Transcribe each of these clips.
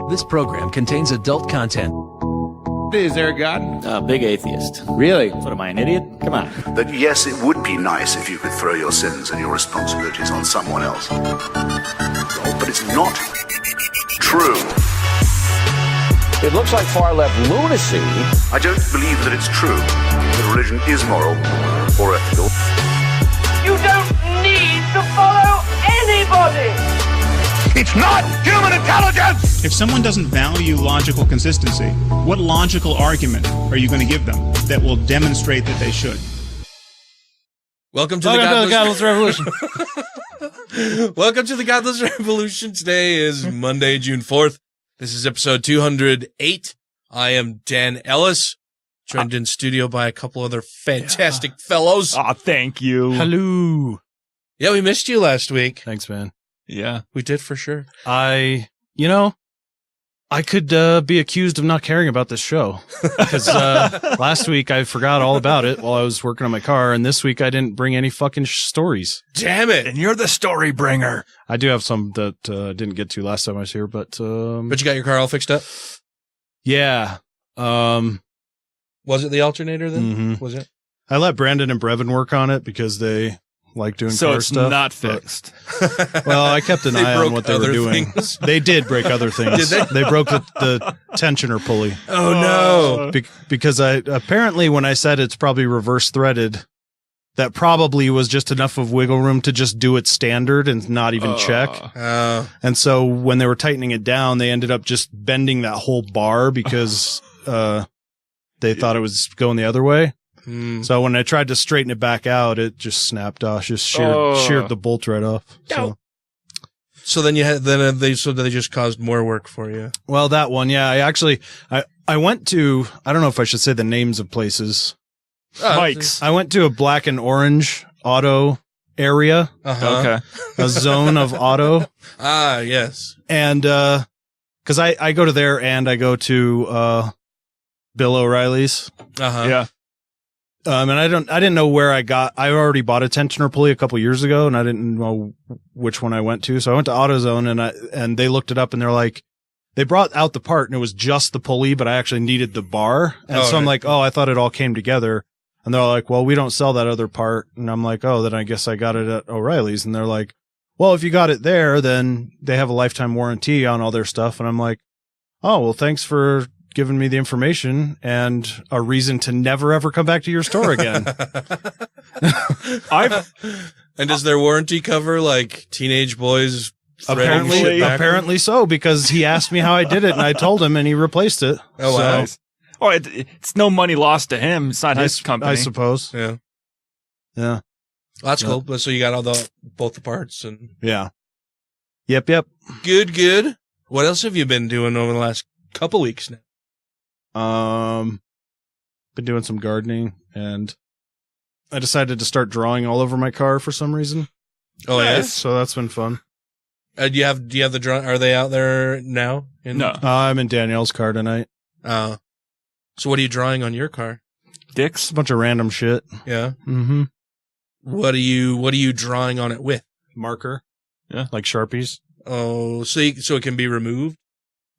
This program contains adult content. Is there a God? Big atheist. Really? What, am I an idiot? Come on. That yes, it would be nice if you could throw your sins and your responsibilities on someone else. But it's not true. It looks like far-left lunacy. I don't believe that it's true that religion is moral or ethical. You don't need to follow anybody! It's not human intelligence! If someone doesn't value logical consistency, what logical argument are you going to give them that will demonstrate that they should? Welcome to the Godless Revolution. Welcome to the Godless Revolution. Today is Monday, June 4th. This is episode 208. I am Dan Ellis, joined in studio by a couple other fantastic fellows. Oh, thank you. Hello. Yeah, we missed you last week. Thanks, man. Yeah. We did for sure. I could be accused of not caring about this show because last week I forgot all about it while I was working on my car, and this week I didn't bring any fucking stories. Damn it. And you're the story bringer. I do have some that I didn't get to last time I was here, but you got your car all fixed up? Yeah. Was it the alternator then? Mm-hmm. Was it? I let Brandon and Brevin work on it because they like doing car stuff. So it's not fixed. Well, I kept an eye on what they were doing. Things. They did break other things. Did they? They broke the tensioner pulley. Oh, no. Because apparently when I said it's probably reverse threaded, that probably was just enough of wiggle room to just do it standard and not even check. And so when they were tightening it down, they ended up just bending that whole bar because they thought it was going the other way. So when I tried to straighten it back out, it just snapped off, just sheared the bolt right off. So then they just caused more work for you. Well, that one, yeah. I went to, I don't know if I should say the names of places. Mike's. I went to a Black and Orange auto area. Okay. A zone of auto. Ah, yes. And, cause I go to there and I go to, Bill O'Reilly's. Yeah. And I didn't know where I already bought a tensioner pulley a couple years ago and I didn't know which one I went to. So I went to AutoZone and they looked it up and they're like, they brought out the part and it was just the pulley, but I actually needed the bar. And I'm like, oh, I thought it all came together. And they're like, well, we don't sell that other part. And I'm like, oh, then I guess I got it at O'Reilly's. And they're like, well, if you got it there, then they have a lifetime warranty on all their stuff. And I'm like, oh, well, thanks for giving me the information and a reason to never ever come back to your store again. And does their warranty cover like teenage boys? Apparently so, because he asked me how I did it and I told him and he replaced it. Oh, wow. Oh, it's no money lost to him. It's not his company. I suppose. Yeah. Yeah. Well, that's cool. So you got both the parts and. Yeah. Yep. Good. What else have you been doing over the last couple weeks now? Been doing some gardening and I decided to start drawing all over my car for some reason. Oh, yeah. So that's been fun. Do you have the drawing? Are they out there now? No. I'm in Danielle's car tonight. So what are you drawing on your car? Dicks. Just a bunch of random shit. Yeah. Mm-hmm. What are you drawing on it with? Marker. Yeah. Like Sharpies. Oh, so it can be removed?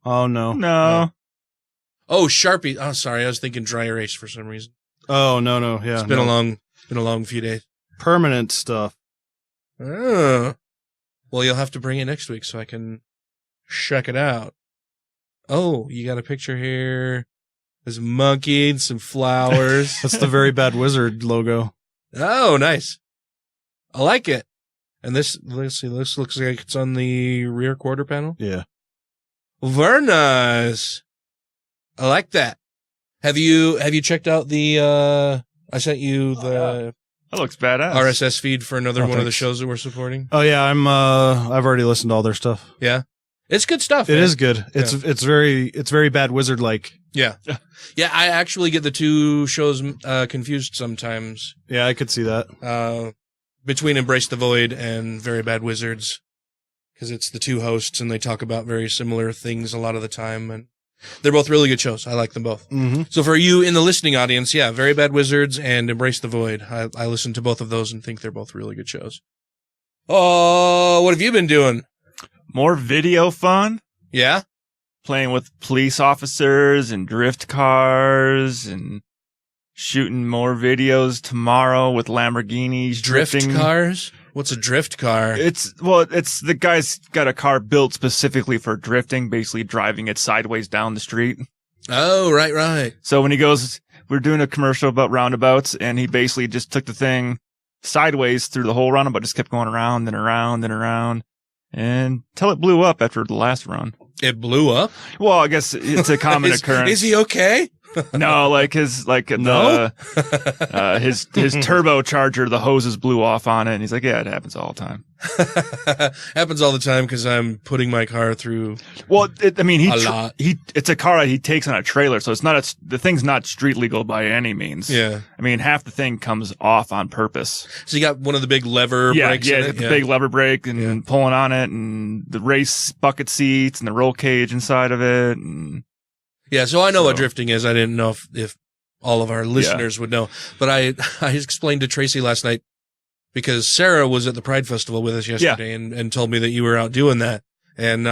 Oh, no. No. Oh, Sharpie. Oh, sorry. I was thinking dry erase for some reason. Oh, no. Yeah. It's been a long few days. Permanent stuff. Oh. Well, you'll have to bring it next week so I can check it out. Oh, you got a picture here. There's a monkey and some flowers. That's the Very Bad Wizard logo. Oh, nice. I like it. And this looks like it's on the rear quarter panel. Yeah. Very nice. I like that. Have you checked out the, I sent you the that looks badass. RSS feed for another one of the shows that we're supporting. Oh yeah. I've already listened to all their stuff. Yeah. It's good stuff. It is good. It's very Bad Wizard like. Yeah. Yeah. I actually get the two shows, confused sometimes. Yeah. I could see that. Between Embrace the Void and Very Bad Wizards. Cause it's the two hosts and they talk about very similar things a lot of the time. And they're both really good shows. I like them both. Mm-hmm. So for you in the listening audience, yeah, Very Bad Wizards and Embrace the Void. I listen to both of those and think they're both really good shows. Oh, what have you been doing? More video fun? Yeah? playing with police officers and drift cars and shooting more videos tomorrow with Lamborghinis. Drift drifting cars? What's a drift car? It's the guy's got a car built specifically for drifting, basically driving it sideways down the street. Oh, right. So when he goes, we're doing a commercial about roundabouts, and he basically just took the thing sideways through the whole roundabout, just kept going around and around and around, and until it blew up after the last run. It blew up? Well, I guess it's a common occurrence. Is he okay? No, his turbocharger, the hoses blew off on it, and he's like, yeah, it happens all the time. Happens all the time because I'm putting my car through. Well, lot. It's a car that he takes on a trailer, so it's not the thing's not street legal by any means. Yeah, I mean, half the thing comes off on purpose. So you got one of the big lever brakes. Yeah, in it? the big lever brake and pulling on it, and the race bucket seats and the roll cage inside of it. And yeah, so I know what drifting is. I didn't know if all of our listeners would know, but I explained to Tracy last night because Sarah was at the Pride Festival with us yesterday and told me that you were out doing that. And,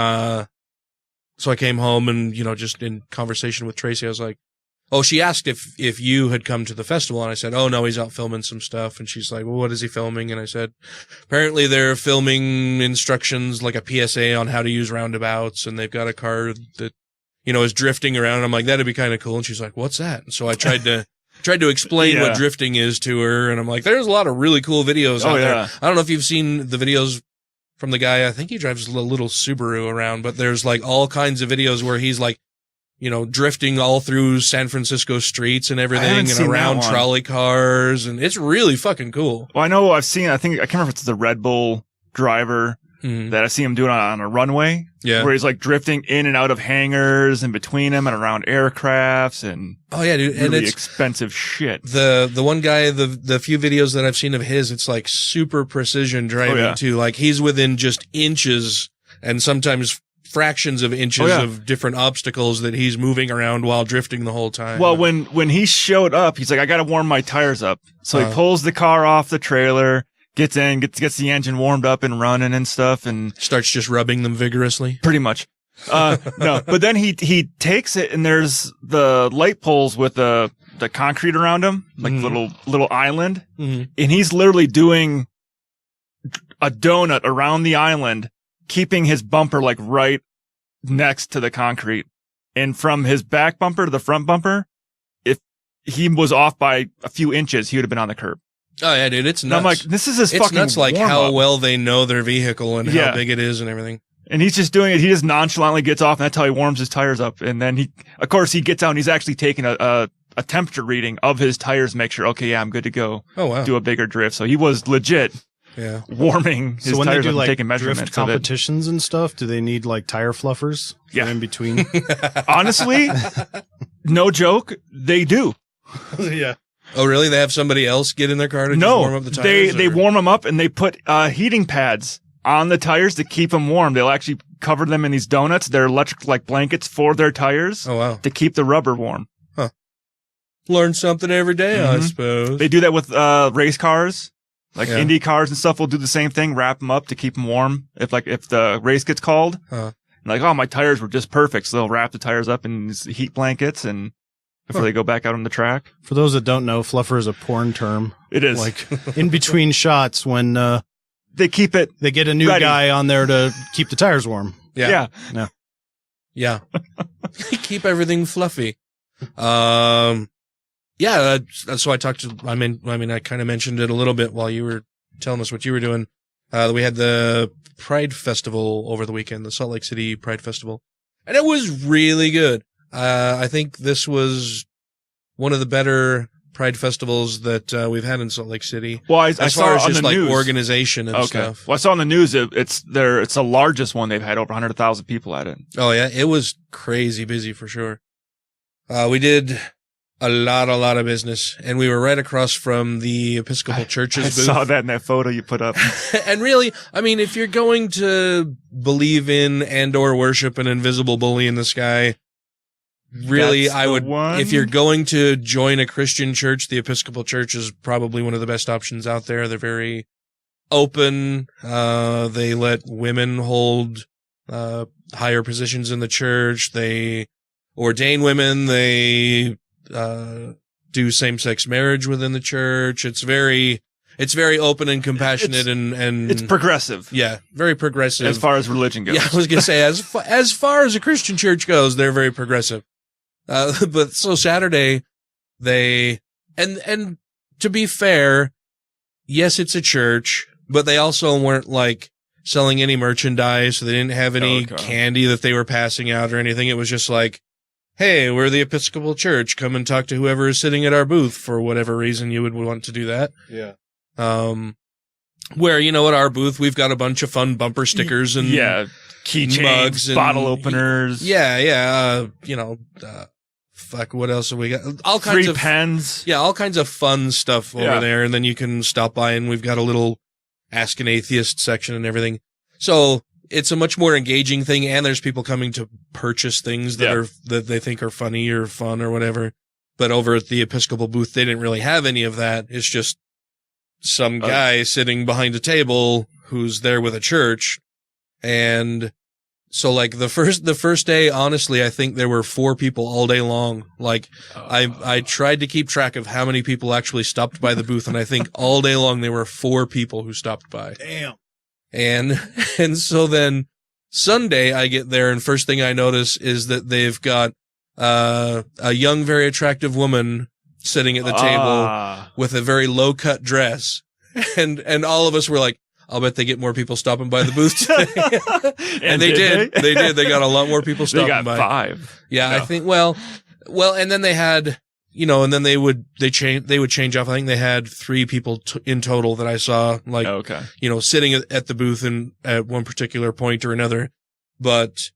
so I came home and, just in conversation with Tracy, I was like, oh, she asked if you had come to the festival. And I said, oh no, he's out filming some stuff. And she's like, well, what is he filming? And I said, apparently they're filming instructions like a PSA on how to use roundabouts. And they've got a car that, is drifting around. And I'm like, that'd be kind of cool. And she's like, what's that? And so I tried to explain what drifting is to her. And I'm like, there's a lot of really cool videos out there. I don't know if you've seen the videos from the guy. I think he drives a little Subaru around, but there's like all kinds of videos where he's like, drifting all through San Francisco streets and everything and around trolley cars. And it's really fucking cool. Well, I know I can't remember if it's the Red Bull driver that I see him doing on a runway. Yeah. Where he's like drifting in and out of hangars and between them and around aircrafts and dude. Really and it's expensive shit. The one guy, the few videos that I've seen of his, it's like super precision driving too. Like he's within just inches and sometimes fractions of inches of different obstacles that he's moving around while drifting the whole time. Well, when he showed up, he's like, I got to warm my tires up. So he pulls the car off the trailer, gets in, gets the engine warmed up and running and stuff, and starts just rubbing them vigorously. Pretty much. No, but then he takes it, and there's the light poles with the concrete around him, like little island, and he's literally doing a donut around the island, keeping his bumper like right next to the concrete. And from his back bumper to the front bumper, if he was off by a few inches, he would have been on the curb. Oh yeah, dude, it's nuts. And I'm like, this is his fucking nuts, like how warm-up. well they know their vehicle and how big it is and everything. And he's just doing it. He just nonchalantly gets off, and that's how he warms his tires up. And then he gets out, and he's actually taking a temperature reading of his tires, make sure, okay, yeah, I'm good to go. Oh wow. Do a bigger drift. So he was legit. Yeah. Warming his so when tires they do up like and taking measurements drift competitions and stuff, do they need like tire fluffers? Yeah. In between. Honestly, no joke, they do. Yeah. Oh really? They have somebody else get in their car to just warm up the tires? They warm them up and they put heating pads on the tires to keep them warm. They'll actually cover them in these donuts. They're electric like blankets for their tires. Oh wow. To keep the rubber warm. Huh. Learn something every day, I suppose. They do that with race cars. Like Indy cars and stuff will do the same thing, wrap them up to keep them warm. If the race gets called, like, oh, my tires were just perfect. So they'll wrap the tires up in these heat blankets and before they go back out on the track. For those that don't know, fluffer is a porn term. It is. Like in between shots when, they keep it, they get a new ready. guy on there to keep the tires warm. Yeah. Yeah. Keep everything fluffy. Yeah, so I talked to, I kind of mentioned it a little bit while you were telling us what you were doing. We had the Pride Festival over the weekend, the Salt Lake City Pride Festival, and it was really good. I think this was one of the better Pride festivals that we've had in Salt Lake City. Well, as I saw far as on just the like news. organization and stuff. Well, I saw on the news it's the largest one. They've had over 100,000 people at it. Oh yeah, it was crazy busy for sure. We did a lot of business, and we were right across from the Episcopal Church's booth. I saw that in that photo you put up. And really, I mean, if you're going to believe in and or worship an invisible bully in the sky, really, I would, if you're going to join a Christian church, the Episcopal Church is probably one of the best options out there. They're very open. They let women hold higher positions in the church. They ordain women. They do same-sex marriage within the church. It's very open and compassionate and it's progressive. Yeah, very progressive as far as religion goes. Yeah, I was gonna say as far as a Christian church goes, they're very progressive. But so Saturday, and to be fair, yes, it's a church, but they also weren't like selling any merchandise. So they didn't have any candy that they were passing out or anything. It was just like, hey, we're the Episcopal Church. Come and talk to whoever is sitting at our booth for whatever reason you would want to do that. Yeah. Where, at our booth, we've got a bunch of fun bumper stickers and keychains, mugs and bottle openers. What else have we got? All kinds free of pens. Yeah, all kinds of fun stuff over there. And then you can stop by and we've got a little Ask an Atheist section and everything. So it's a much more engaging thing. And there's people coming to purchase things that they think are funny or fun or whatever. But over at the Episcopal booth, they didn't really have any of that. It's just some guy sitting behind a table who's there with a church. And so like the first day, honestly, I think there were 4 people all day long. Like I tried to keep track of how many people actually stopped by the booth. And I think all day long there were 4 people who stopped by. Damn. And so then Sunday I get there and first thing I notice is that they've got, a young, very attractive woman sitting at the table with a very low cut dress. And all of us were like, I'll bet they get more people stopping by the booth today. And they did. They did. They got a lot more people stopping by. They got 5. Yeah, no. I think, well, and then they had, and then they would change off. I think they had 3 people in total that I saw, like, sitting at the booth at one particular point or another. But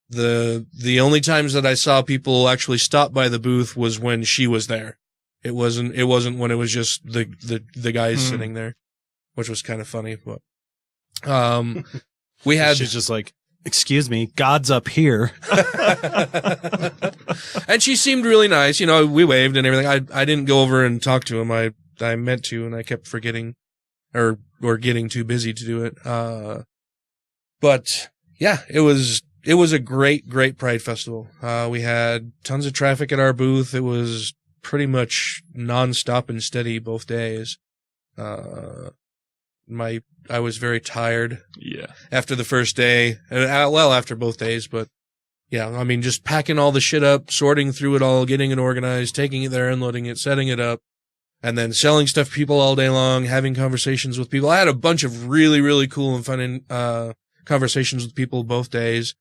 the only times that I saw people actually stop by the booth was when she was there. It wasn't when it was just the guys sitting there, which was kind of funny, but, we had, she's just like, excuse me, God's up here. And she seemed really nice. We waved and everything. I didn't go over and talk to him. I meant to, and I kept forgetting or getting too busy to do it. But yeah, it was a great Pride Festival. We had tons of traffic at our booth. It was pretty much nonstop and steady both days. I was very tired. Yeah. After the first day, after both days, but yeah, I mean, just packing all the shit up, sorting through it all, getting it organized, taking it there, unloading it, setting it up, and then selling stuff to people all day long, having conversations with people. I had a bunch of really, really cool and fun, conversations with people both days.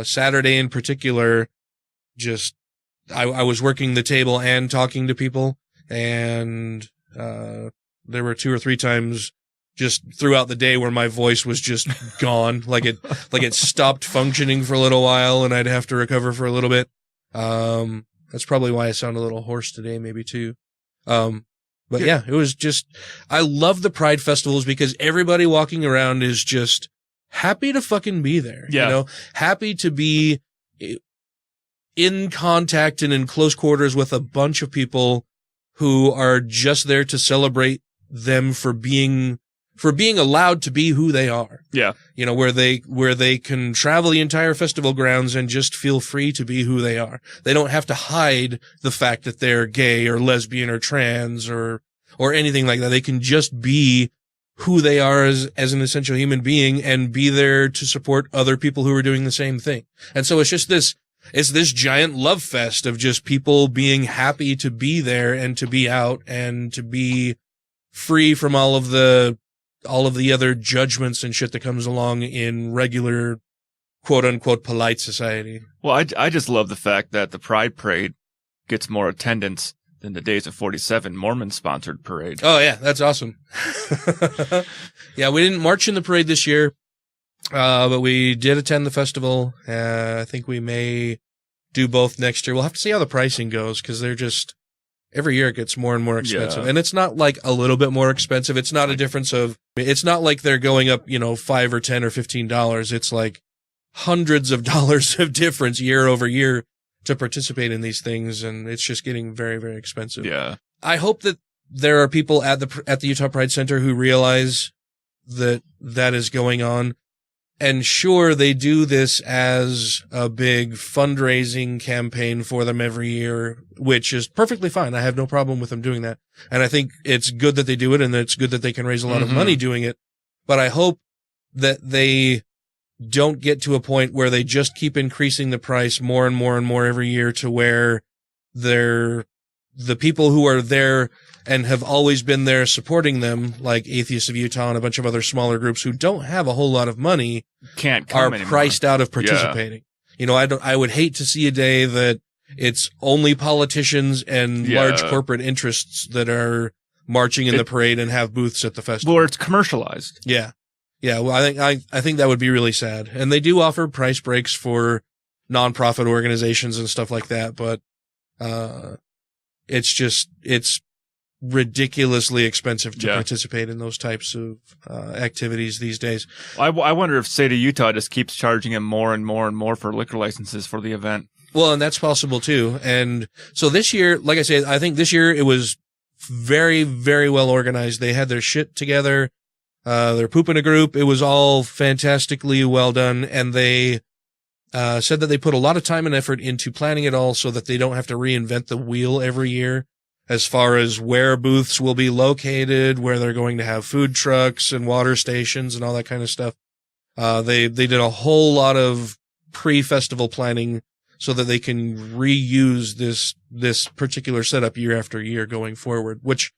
Saturday in particular, just, I was working the table and talking to people, and, there were 2 or 3 times just throughout the day where my voice was just gone, like it stopped functioning for a little while and I'd have to recover for a little bit. That's probably why I sound a little hoarse today, maybe too. But yeah, it was just, I love the Pride festivals because everybody walking around is just happy to fucking be there. Yeah. Happy to be in contact and in close quarters with a bunch of people who are just there to celebrate them for being allowed to be who they are. Yeah. Where they can travel the entire festival grounds and just feel free to be who they are. They don't have to hide the fact that they're gay or lesbian or trans or anything like that. They can just be who they are as an essential human being and be there to support other people who are doing the same thing. And so it's just this giant love fest of just people being happy to be there and to be out and to be free from all of the other judgments and shit that comes along in regular, quote unquote, polite society. Well, I just love the fact that the Pride Parade gets more attendance than the Days of 47 Mormon sponsored parade. Oh yeah, that's awesome. Yeah, we didn't march in the parade this year, but we did attend the festival. I think we may do both next year. We'll have to see how the pricing goes because they're just, every year it gets more and more expensive. Yeah. And it's not like a little bit more expensive. It's not a difference of, it's not like they're going up, $5 or $10 or $15. It's like hundreds of dollars of difference year over year to participate in these things. And it's just getting very, very expensive. Yeah. I hope that there are people at the Utah Pride Center who realize that is going on And sure, they do this as a big fundraising campaign for them every year, which is perfectly fine. I have no problem with them doing that. And I think it's good that they do it, and it's good that they can raise a lot of money doing it. But I hope that they don't get to a point where they just keep increasing the price more and more and more every year to where the people who are there and have always been there supporting them, like Atheists of Utah and a bunch of other smaller groups who don't have a whole lot of money, are priced out of participating. You know, I would hate to see a day that it's only politicians and large corporate interests that are marching in the parade and have booths at the festival. Well, it's commercialized. Yeah. Yeah. Well, I think that would be really sad. And they do offer price breaks for nonprofit organizations and stuff like that. But, it's ridiculously expensive to participate in those types of activities these days. I wonder if state of Utah just keeps charging him more and more and more for liquor licenses for the event. Well, and that's possible too. And so this year, like I said, I think this year it was very, very well organized. They had their shit together. They're pooping a group. It was all fantastically well done. And they said that they put a lot of time and effort into planning it all so that they don't have to reinvent the wheel every year as far as where booths will be located, where they're going to have food trucks and water stations and all that kind of stuff. They did a whole lot of pre-festival planning so that they can reuse this particular setup year after year going forward, which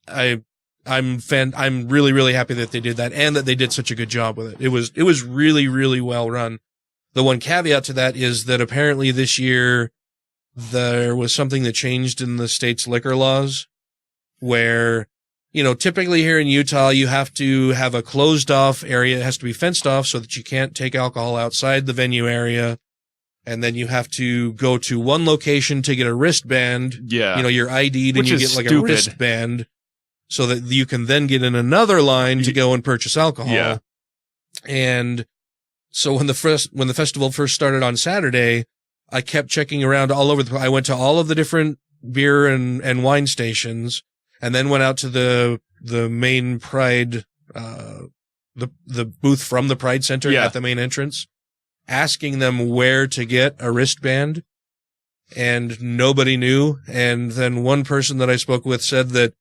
I'm really, really happy that they did that and that they did such a good job with it. It was really, really well run. The one caveat to that is that apparently this year there was something that changed in the state's liquor laws where, you know, typically here in Utah, you have to have a closed off area. It has to be fenced off so that you can't take alcohol outside the venue area. And then you have to go to one location to get a wristband. Yeah. You know, you're ID'd and you get like a wristband so that you can then get in another line to go and purchase alcohol. Yeah. And so when the festival first started on Saturday, I kept checking around all over I went to all of the different beer and wine stations and then went out to the main Pride, the booth from the Pride Center at the main entrance, asking them where to get a wristband, and nobody knew. And then one person that I spoke with said that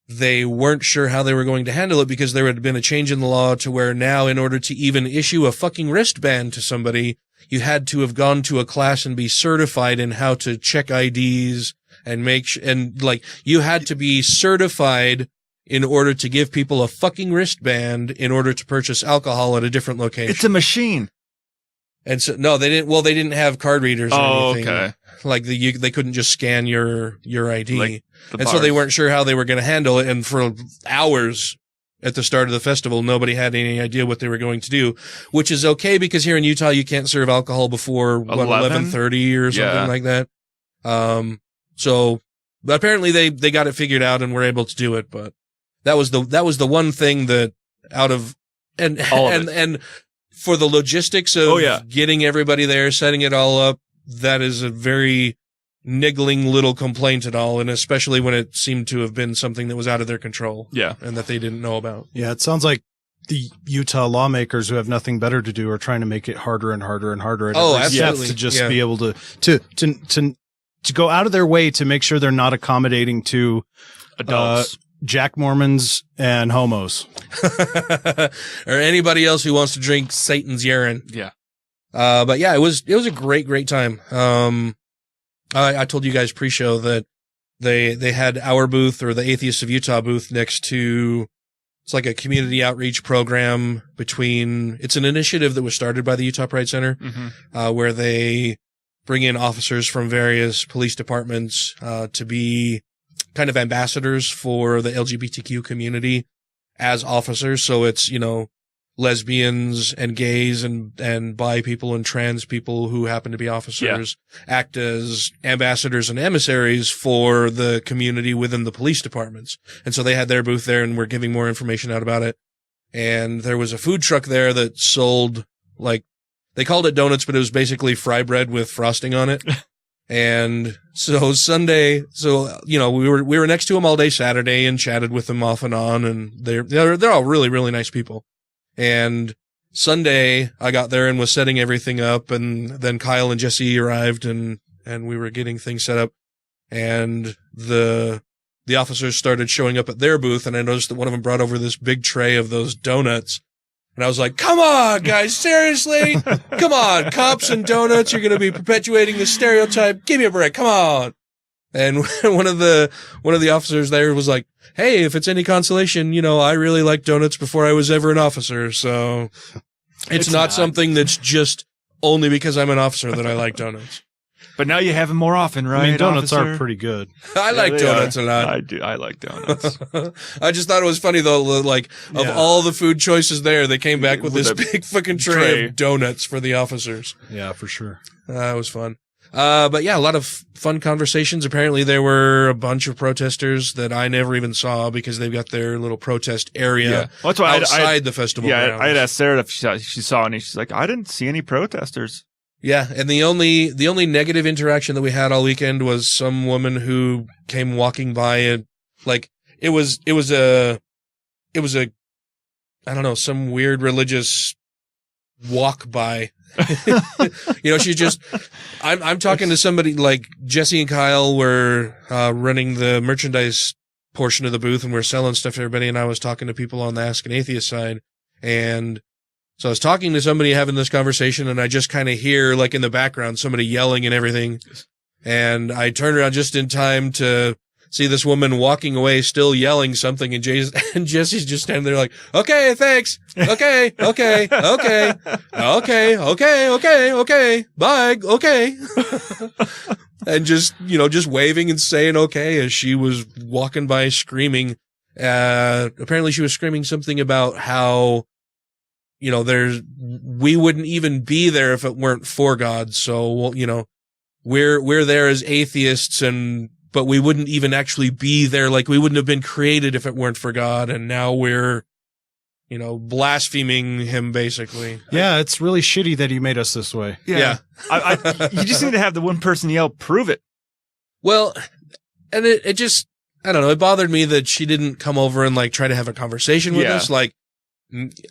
they weren't sure how they were going to handle it because there had been a change in the law to where now in order to even issue a fucking wristband to somebody, you had to have gone to a class and be certified in how to check IDs and you had to be certified in order to give people a fucking wristband in order to purchase alcohol at a different location. It's a machine. And so, no, they didn't. Well, they didn't have card readers or anything. Okay. Like they couldn't just scan your ID. And so they weren't sure how they were going to handle it. And for hours at the start of the festival, nobody had any idea what they were going to do, which is okay because here in Utah, you can't serve alcohol before 11:30 or something like that. But apparently they got it figured out and were able to do it. But that was the one thing that and for the logistics of getting everybody there, setting it all up, that is a very niggling little complaint at all, and especially when it seemed to have been something that was out of their control. Yeah. And that they didn't know about. Yeah, it sounds like the Utah lawmakers who have nothing better to do are trying to make it harder and harder and harder at every step to just be able to go out of their way to make sure they're not accommodating to adults. Jack Mormons and homos. Or anybody else who wants to drink Satan's urine. Yeah. But yeah, it was a great time. I told you guys pre-show that they had our booth, or the Atheists of Utah booth, next to, it's like a community outreach program it's an initiative that was started by the Utah Pride Center, where they bring in officers from various police departments, to be kind of ambassadors for the LGBTQ community as officers. So it's, you know, lesbians and gays and bi people and trans people who happen to be officers act as ambassadors and emissaries for the community within the police departments. And so they had their booth there and were giving more information out about it. And there was a food truck there that sold, like, they called it donuts, but it was basically fry bread with frosting on it. And so Sunday, you know, we were next to them all day Saturday and chatted with them off and on, and they're all really, really nice people. And Sunday, I got there and was setting everything up, and then Kyle and Jesse arrived, and we were getting things set up, and the officers started showing up at their booth, and I noticed that one of them brought over this big tray of those donuts. And I was like, come on, guys, seriously? Come on, cops and donuts, you're going to be perpetuating this stereotype. Give me a break, come on. And one of the officers there was like, hey, if it's any consolation, I really liked donuts before I was ever an officer, so it's not something that's just only because I'm an officer that I like donuts. But now you have them more often, right? I mean, donuts officer? are pretty good. I like donuts a lot. I do. I like donuts. I just thought it was funny though, like, of all the food choices there, they came back with this big fucking tray of donuts for the officers. Yeah, for sure. That was fun. But yeah, a lot of fun conversations. Apparently there were a bunch of protesters that I never even saw because they've got their little protest area Well, that's why outside the festival grounds. I had asked Sarah if she saw any. She's like, I didn't see any protesters. Yeah, and the only negative interaction that we had all weekend was some woman who came walking by, and like it was a I don't know, some weird religious walk by. She's just I'm talking to somebody like Jesse and Kyle were running the merchandise portion of the booth, and we're selling stuff to everybody, and I was talking to people on the Ask an Atheist side, and so I was talking to somebody having this conversation, and I just kind of hear, like, in the background, somebody yelling and everything. And I turned around just in time to see this woman walking away, still yelling something, and Jesse's just standing there like, okay, thanks. Okay, okay, okay, okay, okay, okay, okay, bye, okay. And just waving and saying okay as she was walking by screaming. Apparently she was screaming something about how, we wouldn't even be there if it weren't for God. So, we're there as atheists, but we wouldn't even actually be there. Like, we wouldn't have been created if it weren't for God. And now we're, blaspheming him, basically. Yeah, it's really shitty that he made us this way. Yeah. You just need to have the one person yell, prove it. Well, and it just, I don't know, it bothered me that she didn't come over and, like, try to have a conversation with us. Like,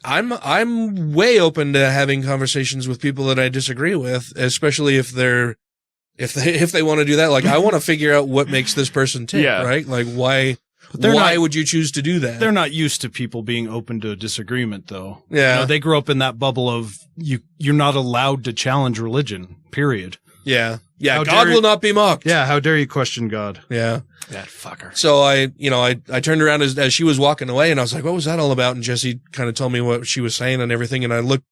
I'm way open to having conversations with people that I disagree with, especially if they want to do that. Like, I want to figure out what makes this person tick, right? Like, why would you choose to do that? They're not used to people being open to a disagreement, though. Yeah. They grew up in that bubble of you're not allowed to challenge religion, period. Yeah. Yeah. God will not be mocked. Yeah. How dare you question God? Yeah. That fucker. So I turned around as she was walking away, and I was like, what was that all about? And Jesse kind of told me what she was saying and everything. And I looked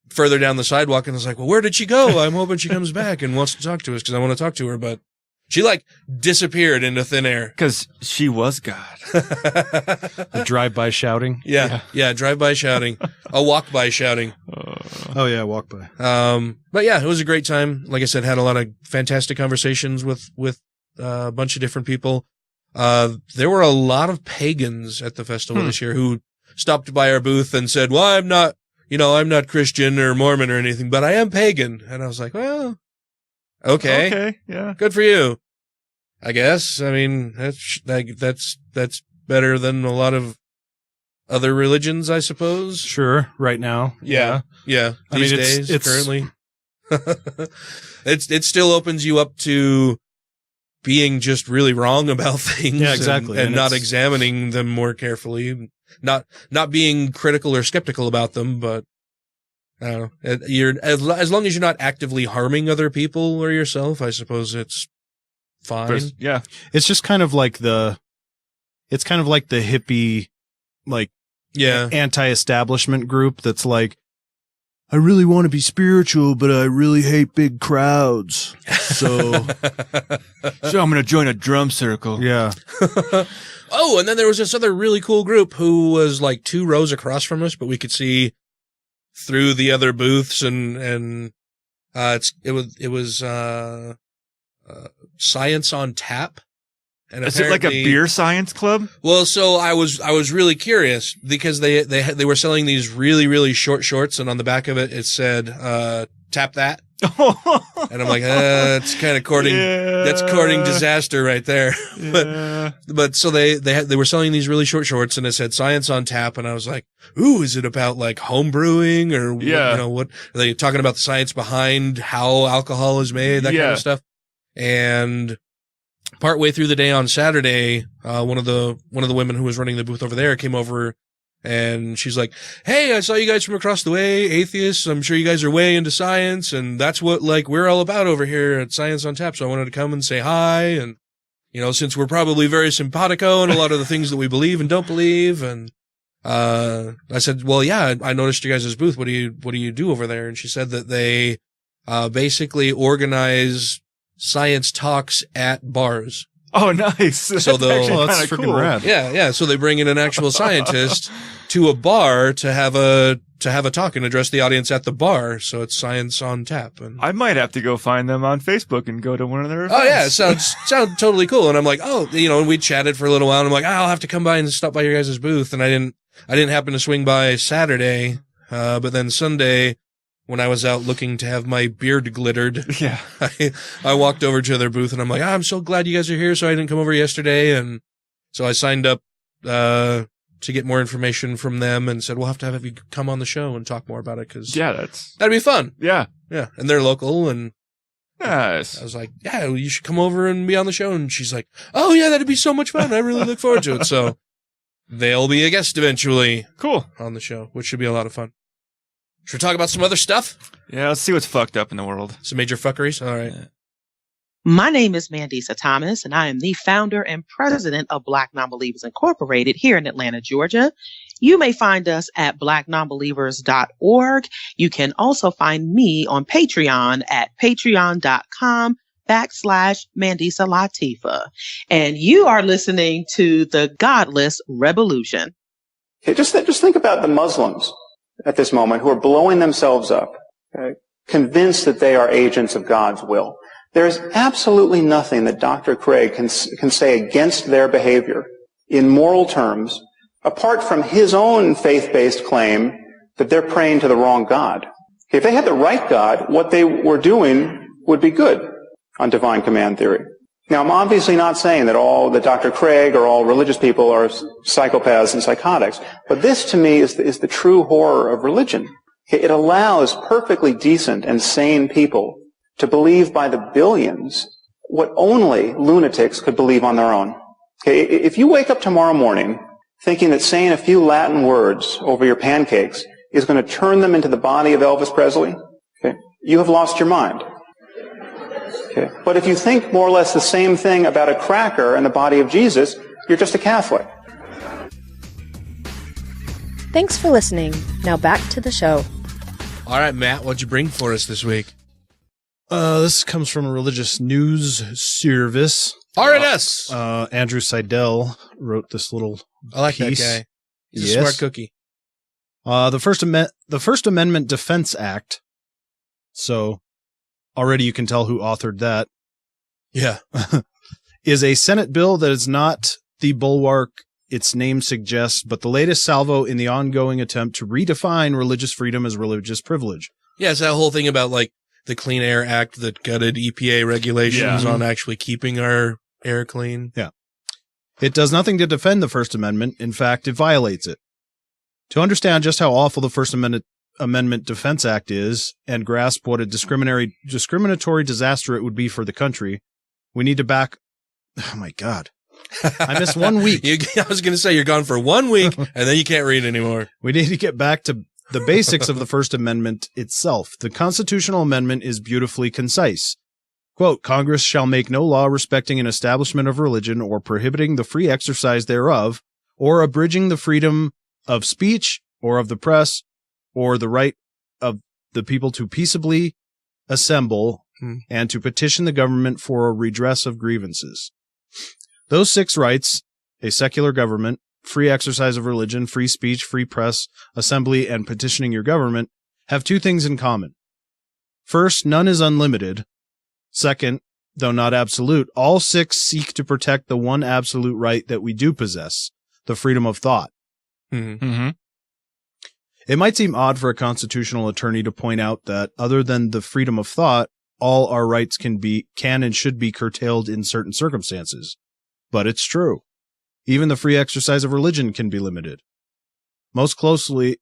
further down the sidewalk, and I was like, well, where did she go? I'm hoping she comes back and wants to talk to us because I want to talk to her. But she, like, disappeared into thin air. Because she was God. A drive-by shouting? Yeah. Drive-by shouting. A walk-by shouting. Oh, yeah, walk-by. But yeah, it was a great time. Like I said, had a lot of fantastic conversations with a bunch of different people. There were a lot of pagans at the festival this year who stopped by our booth and said, well, I'm not Christian or Mormon or anything, but I am pagan. And I was like, well, okay, yeah, good for you, I guess. I mean, that's better than a lot of other religions, I suppose. Sure, right now. Yeah. These days, it's currently, it still opens you up to being just really wrong about things. Yeah, exactly, and not examining them more carefully, not being critical or skeptical about them, but. I don't know. You're as long as you're not actively harming other people or yourself, I suppose it's fine. Yeah, it's just kind of like the hippie, like anti-establishment group that's like, I really want to be spiritual, but I really hate big crowds. So I'm going to join a drum circle. Yeah. Oh, and then there was this other really cool group who was like 2 rows across from us, but we could see through the other booths, and it was Science on Tap. And is it like a beer science club? Well, so I was really curious because they were selling these really, really short shorts, and on the back of it said tap that. And I'm like, that's kind of courting, that's courting disaster right there. But so they were selling these really short shorts and it said Science on Tap. And I was like, ooh, is it about like home brewing or, what are they talking about the science behind how alcohol is made, that kind of stuff. And partway through the day on Saturday, one of the women who was running the booth over there came over and she's like, hey, I saw you guys from across the way, atheists. I'm sure you guys are way into science. And that's what like we're all about over here at Science on Tap. So I wanted to come and say hi. And, since we're probably very simpatico in a lot of the things that we believe and don't believe. And, I said, well, yeah, I noticed you guys' booth. What do you do over there? And she said that they, basically organize science talks at bars. Oh, nice. So that's freaking cool. rad. Yeah. So they bring in an actual scientist to a bar to have a talk and address the audience at the bar. So it's Science on Tap. And I might have to go find them on Facebook and go to one of their events. Oh yeah, it sounds totally cool. And I'm like, and we chatted for a little while and I'm like, I'll have to come by and stop by your guys' booth. And I didn't happen to swing by Saturday. But then Sunday, when I was out looking to have my beard glittered, I walked over to their booth and I'm like, I'm so glad you guys are here. So I didn't come over yesterday. And so I signed up, to get more information from them and said, we'll have to have you come on the show and talk more about it. Cause that'd be fun. Yeah. Yeah. And they're local and nice. I was like, yeah, you should come over and be on the show. And she's like, oh yeah, that'd be so much fun. I really look forward to it. So they'll be a guest eventually. Cool. On the show, which should be a lot of fun. Should we talk about some other stuff? Yeah, let's see what's fucked up in the world. Some major fuckeries? All right. My name is Mandisa Thomas, and I am the founder and president of Black Nonbelievers Incorporated here in Atlanta, Georgia. You may find us at blacknonbelievers.org. You can also find me on Patreon at patreon.com/Mandisa Latifa. And you are listening to the Godless Rebelution. Okay, just think about the Muslims at this moment who are blowing themselves up, convinced that they are agents of God's will. There is absolutely nothing that Dr. Craig can say against their behavior in moral terms, apart from his own faith-based claim that they're praying to the wrong God. If they had the right God, what they were doing would be good on divine command theory. Now, I'm obviously not saying that Dr. Craig or all religious people are psychopaths and psychotics, but this to me is the true horror of religion. It allows perfectly decent and sane people to believe by the billions what only lunatics could believe on their own. Okay, if you wake up tomorrow morning thinking that saying a few Latin words over your pancakes is going to turn them into the body of Elvis Presley, okay, you have lost your mind. Okay. But if you think more or less the same thing about a cracker and the body of Jesus, you're just a Catholic. Thanks for listening. Now back to the show. All right, Matt, what'd you bring for us this week? This comes from a religious news service. RNS! Andrew Seidel wrote this little I like piece. that guy. He's a smart cookie. The First Amendment Defense Act. So already you can tell who authored that. Yeah. Is a Senate bill that is not the bulwark its name suggests, but the latest salvo in the ongoing attempt to redefine religious freedom as religious privilege. Yeah, it's that whole thing about like the Clean Air Act that gutted EPA regulations on actually keeping our air clean. Yeah. It does nothing to defend the First Amendment. In fact, it violates it. To understand just how awful the First Amendment Defense Act is and grasp what a discriminatory disaster it would be for the country, we need to back... Oh, my God. I missed 1 week. I was going to say you're gone for 1 week, and then you can't read anymore. We need to get back to the basics of the First Amendment itself. The constitutional amendment is beautifully concise. Quote, Congress shall make no law respecting an establishment of religion or prohibiting the free exercise thereof, or abridging the freedom of speech or of the press, or the right of the people to peaceably assemble and to petition the government for a redress of grievances. Those 6 rights, a secular government, free exercise of religion, free speech, free press, assembly, and petitioning your government, have 2 things in common. First, none is unlimited. Second, though not absolute, all 6 seek to protect the one absolute right that we do possess, the freedom of thought. Mm-hmm. It might seem odd for a constitutional attorney to point out that other than the freedom of thought, all our rights can and should be curtailed in certain circumstances. But it's true. Even the free exercise of religion can be limited. Most closely,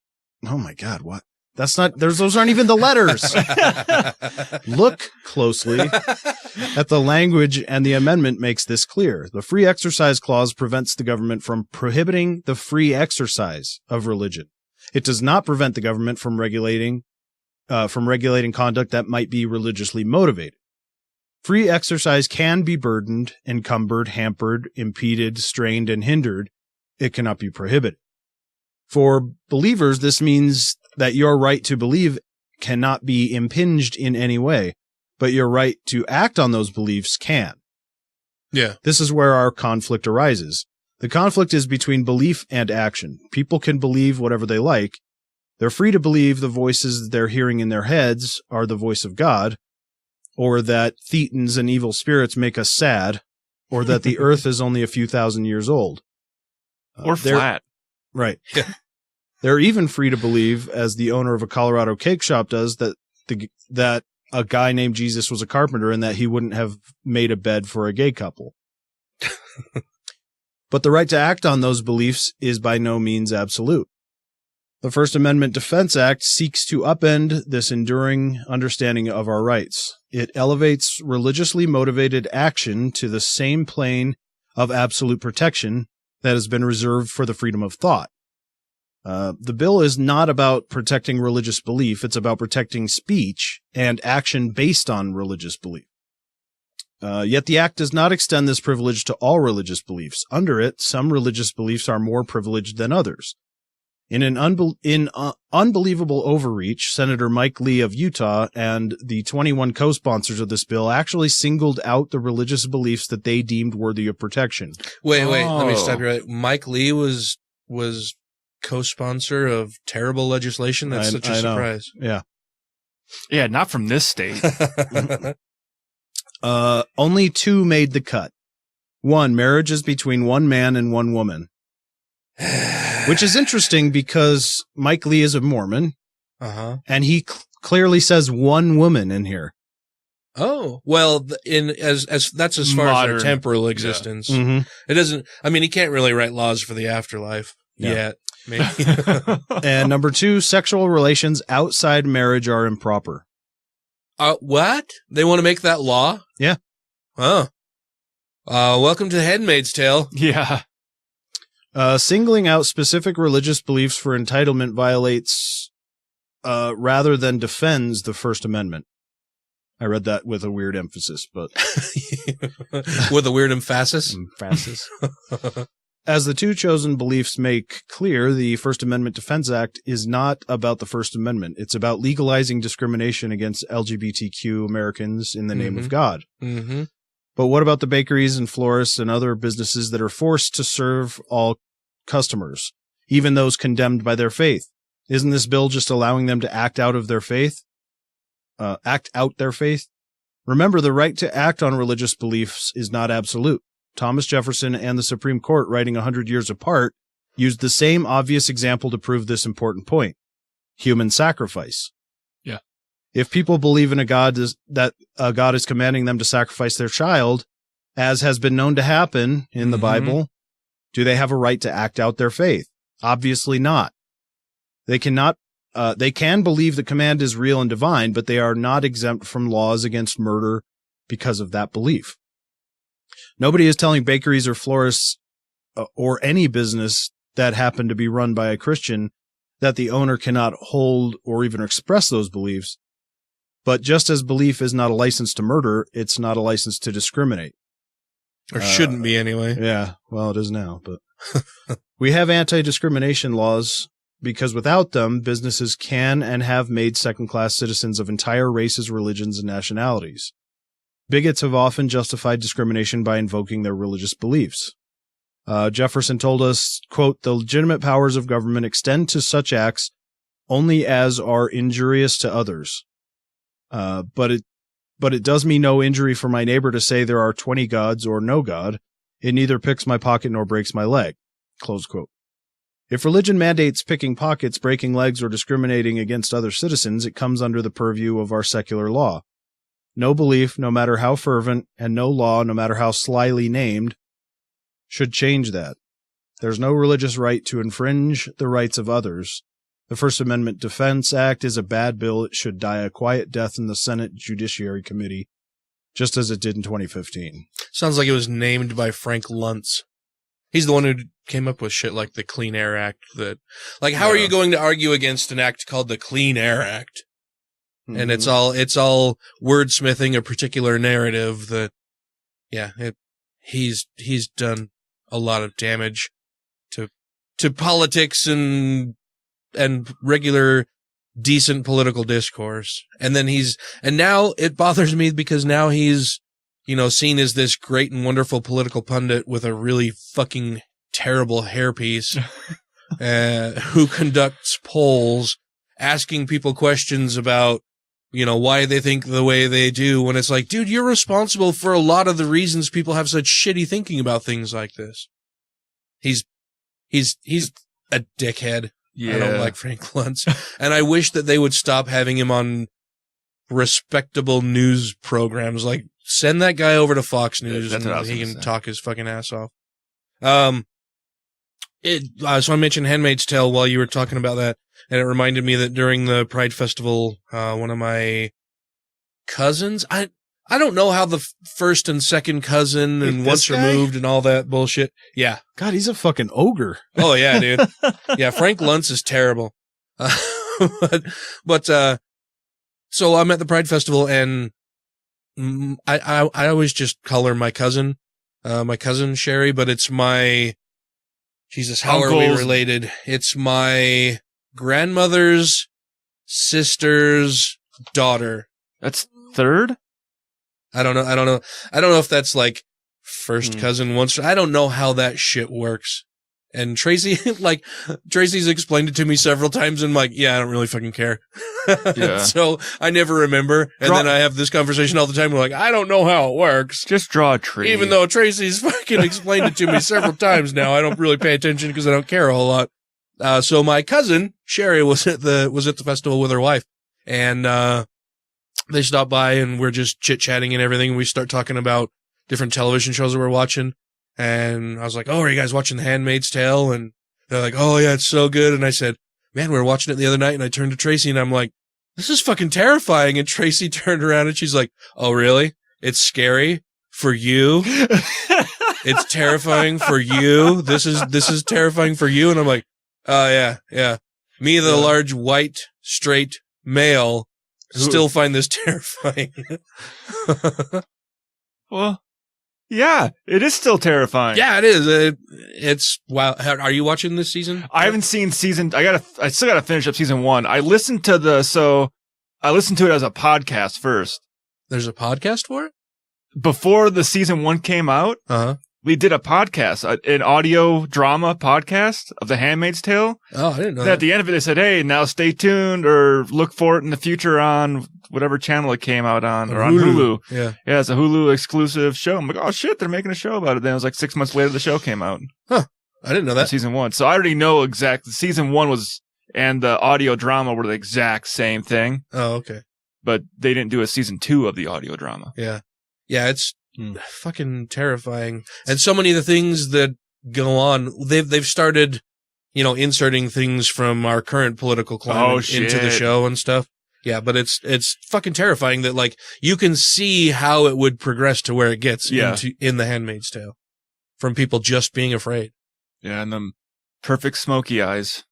oh my God, what? That's not, those aren't even the letters. Look closely at the language, and the amendment makes this clear. The free exercise clause prevents the government from prohibiting the free exercise of religion. It does not prevent the government from regulating conduct that might be religiously motivated. Free exercise can be burdened, encumbered, hampered, impeded, strained, and hindered. It cannot be prohibited. For believers, this means that your right to believe cannot be impinged in any way, but your right to act on those beliefs can. Yeah. This is where our conflict arises. The conflict is between belief and action. People can believe whatever they like. They're free to believe the voices they're hearing in their heads are the voice of God, or that thetans and evil spirits make us sad, or that the earth is only a few thousand years old. Or flat. Right. They're even free to believe, as the owner of a Colorado cake shop does, that a guy named Jesus was a carpenter and that he wouldn't have made a bed for a gay couple. But the right to act on those beliefs is by no means absolute. The First Amendment Defense Act seeks to upend this enduring understanding of our rights. It elevates religiously motivated action to the same plane of absolute protection that has been reserved for the freedom of thought. The bill is not about protecting religious belief. It's about protecting speech and action based on religious belief. Yet the act does not extend this privilege to all religious beliefs. Under it, some religious beliefs are more privileged than others. In an unbelievable overreach, Senator Mike Lee of Utah and the 21 co-sponsors of this bill actually singled out the religious beliefs that they deemed worthy of protection. Wait, let me stop you right. Mike Lee was co-sponsor of terrible legislation? That's such a surprise. Yeah. Yeah, not from this state. Only two made the cut. One, marriage is between one man and one woman. Which is interesting because Mike Lee is a Mormon, and he clearly says one woman in here. Oh, well, as that's as far as their temporal existence. Yeah. Mm-hmm. It doesn't. I mean, he can't really write laws for the afterlife yet. Maybe. And number two, sexual relations outside marriage are improper. What? They want to make that law? Yeah. Oh. Welcome to Handmaid's Tale. Yeah. Singling out specific religious beliefs for entitlement violates rather than defends the First Amendment. I read that with a weird emphasis, but with a weird emphasis. As the two chosen beliefs make clear, the First Amendment Defense Act is not about the First Amendment. It's about legalizing discrimination against LGBTQ Americans in the name of God. Mm-hmm. But what about the bakeries and florists and other businesses that are forced to serve all customers, even those condemned by their faith? Isn't this bill just allowing them to act out their faith? Remember, the right to act on religious beliefs is not absolute. Thomas Jefferson and the Supreme Court, writing 100 years apart, used the same obvious example to prove this important point: human sacrifice. Yeah. If people believe in a God that God is commanding them to sacrifice their child, as has been known to happen in the Bible, do they have a right to act out their faith? Obviously not. They cannot. They can believe the command is real and divine, but they are not exempt from laws against murder because of that belief. Nobody is telling bakeries or florists or any business that happen to be run by a Christian that the owner cannot hold or even express those beliefs. But just as belief is not a license to murder, it's not a license to discriminate. Or shouldn't be anyway. Yeah, well, it is now. But we have anti-discrimination laws because without them, businesses can and have made second-class citizens of entire races, religions, and nationalities. Bigots have often justified discrimination by invoking their religious beliefs. Jefferson told us, quote, "The legitimate powers of government extend to such acts only as are injurious to others. But it does me no injury for my neighbor to say there are 20 gods or no God. It neither picks my pocket nor breaks my leg." Close quote. If religion mandates picking pockets, breaking legs, or discriminating against other citizens, it comes under the purview of our secular law. No belief, no matter how fervent, and no law, no matter how slyly named, should change that. There's no religious right to infringe the rights of others. The First Amendment Defense Act is a bad bill. It should die a quiet death in the Senate Judiciary Committee, just as it did in 2015. Sounds like it was named by Frank Luntz. He's the one who came up with shit like the Clean Air Act. How are you going to argue against an act called the Clean Air Act? Mm-hmm. And it's all wordsmithing a particular narrative that, he's done a lot of damage to politics and regular decent political discourse. And now it bothers me because now he's, seen as this great and wonderful political pundit with a really fucking terrible hairpiece, who conducts polls asking people questions about, why they think the way they do, when it's like, dude, you're responsible for a lot of the reasons people have such shitty thinking about things like this. He's a dickhead. Yeah. I don't like Frank Luntz. And I wish that they would stop having him on respectable news programs. Like, send that guy over to Fox News and he can talk his fucking ass off. So I mentioned Handmaid's Tale while you were talking about that, and it reminded me that during the Pride Festival, one of my cousins, I don't know how the first and second cousin and once removed and all that bullshit. Yeah. God, he's a fucking ogre. Oh yeah, dude. Yeah, Frank Luntz is terrible. So I'm at the Pride Festival and I always just call her my cousin Sherry, but it's Jesus, how are we related? It's my grandmother's sister's daughter. That's third? I don't know if that's like first cousin once. I don't know how that shit works. And Tracy's explained it to me several times and I'm like, yeah, I don't really fucking care. Yeah. So I never remember. And then I have this conversation all the time. We're like, I don't know how it works. Just draw a tree. Even though Tracy's fucking explained it to me several times now, I don't really pay attention because I don't care a whole lot. So my cousin, Sherry, was at the festival with her wife and, they stopped by and we're just chit-chatting and everything. We start talking about different television shows that we're watching. And I was like, oh, are you guys watching The Handmaid's Tale? And they're like, oh, yeah, it's so good. And I said, man, we were watching it the other night. And I turned to Tracy and I'm like, this is fucking terrifying. And Tracy turned around and she's like, oh, really? It's scary for you? It's terrifying for you? This is terrifying for you? And I'm like, oh, yeah. Me, the large, white, straight male, still find this terrifying. Well, yeah, it is still terrifying. Yeah, it is. It's wow. Are you watching this season? I haven't seen season. I still gotta finish up season 1. I listened to it as a podcast first. There's a podcast for it? Before the season 1 came out, we did a podcast, an audio drama podcast of The Handmaid's Tale. Oh, I didn't know that. At the end of it, they said, hey, now stay tuned or look for it in the future on whatever channel it came out on, or on Hulu. Yeah, it's a Hulu exclusive show. I'm like, oh shit, they're making a show about it. Then it was like 6 months later, the show came out. Huh. I didn't know that. Season 1. So I already know exactly. Season 1 was, and the audio drama were the exact same thing. Oh, okay. But they didn't do a season 2 of the audio drama. Yeah. Yeah, it's fucking terrifying. And so many of the things that go on, they've started, inserting things from our current political climate into the show and stuff. Yeah, but it's fucking terrifying that like you can see how it would progress to where it gets in The Handmaid's Tale from people just being afraid. Yeah, and them perfect smoky eyes.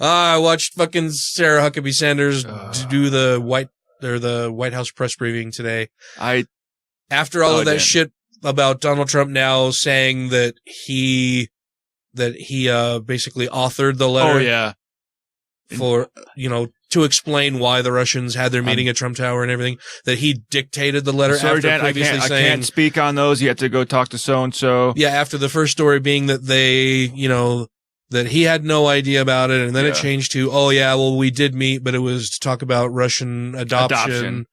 I watched fucking Sarah Huckabee Sanders do the White House press briefing today. After all of that shit about Donald Trump now saying that he basically authored the letter. Oh yeah. For, to explain why the Russians had their meeting at Trump Tower and everything, that he dictated the letter after Dan, previously I can't speak on those. You have to go talk to so-and-so. Yeah, after the first story being that they, that he had no idea about it, and then it changed to, we did meet, but it was to talk about Russian adoption.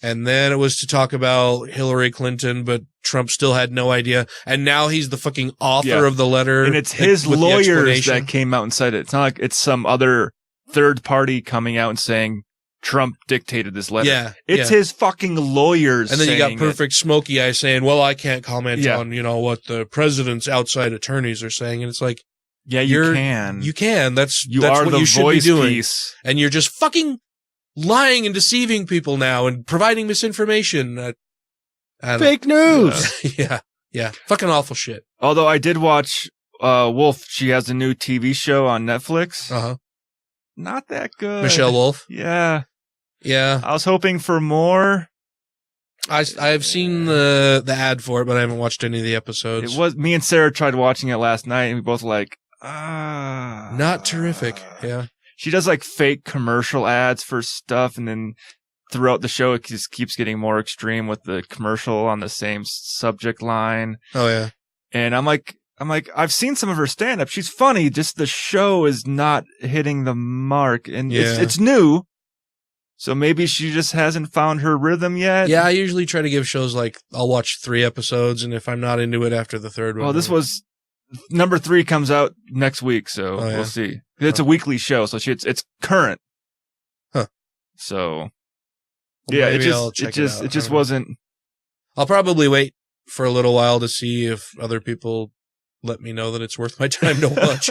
And then it was to talk about Hillary Clinton, but Trump still had no idea. And now he's the fucking author of the letter. And it's his lawyers that came out and said it. It's not like it's some other third party coming out and saying, Trump dictated this letter. Yeah. It's his fucking lawyers. And then you got saying Perfect Smokey Eye saying, well, I can't comment Yeah. on, what the president's outside attorneys are saying. And it's like, Yeah, you can. You can. That's You that's are what the you should be voice doing. piece. And you're just fucking lying and deceiving people now and providing misinformation. Fake news. Yeah. Fucking awful shit. Although I did watch Wolf. She has a new TV show on Netflix. Uh-huh. Not that good. Michelle Wolf. Yeah. Yeah. I was hoping for more. I've seen the ad for it, but I haven't watched any of the episodes. It was me and Sarah tried watching it last night, and we both were like, not terrific. Yeah. She does like fake commercial ads for stuff, and then throughout the show, it just keeps getting more extreme with the commercial on the same subject line. Oh yeah. And I'm like, I've seen some of her stand up. She's funny. Just the show is not hitting the mark, and it's new. So maybe she just hasn't found her rhythm yet. Yeah, I usually try to give shows like I'll watch 3 episodes, and if I'm not into it after the third one. Well, this was number 3 comes out next week, so we'll see. It's a weekly show, so it's current. Huh. So Well, yeah, it maybe just wasn't. I'll probably wait for a little while to see if other people let me know that it's worth my time to watch.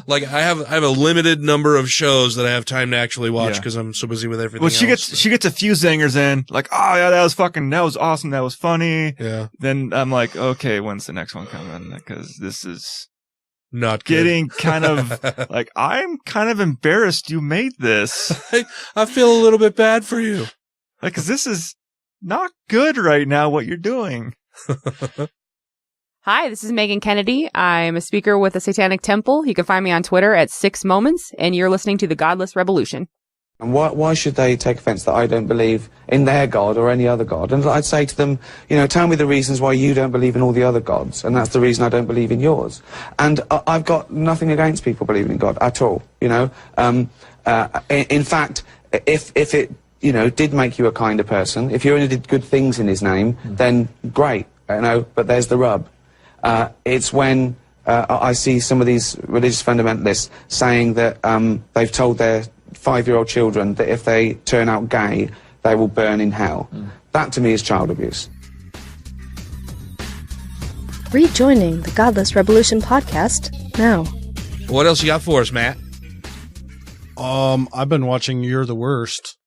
Like I have a limited number of shows that I have time to actually watch because I'm so busy with everything. Well, she gets a few zingers in, like, oh yeah, that was awesome, that was funny. Yeah. Then I'm like, okay, when's the next one coming? Because this is not getting kind of like, I'm kind of embarrassed you made this. I feel a little bit bad for you. Like, 'cause this is not good right now, what you're doing. Hi, this is Megan Kennedy. I'm a speaker with the Satanic Temple. You can find me on Twitter at 6 Moments, and you're listening to the Godless Rebelution. And why should they take offense that I don't believe in their God or any other God? And I'd say to them, tell me the reasons why you don't believe in all the other gods, and that's the reason I don't believe in yours. And I've got nothing against people believing in God at all, in fact, if it, did make you a kinder person, if you only did good things in his name, then great, but there's the rub. It's when I see some of these religious fundamentalists saying that they've told their 5-year-old children that if they turn out gay, they will burn in hell. That to me is child abuse. Rejoining the Godless Rebelution podcast now. What else you got for us, Matt? I've been watching You're the Worst.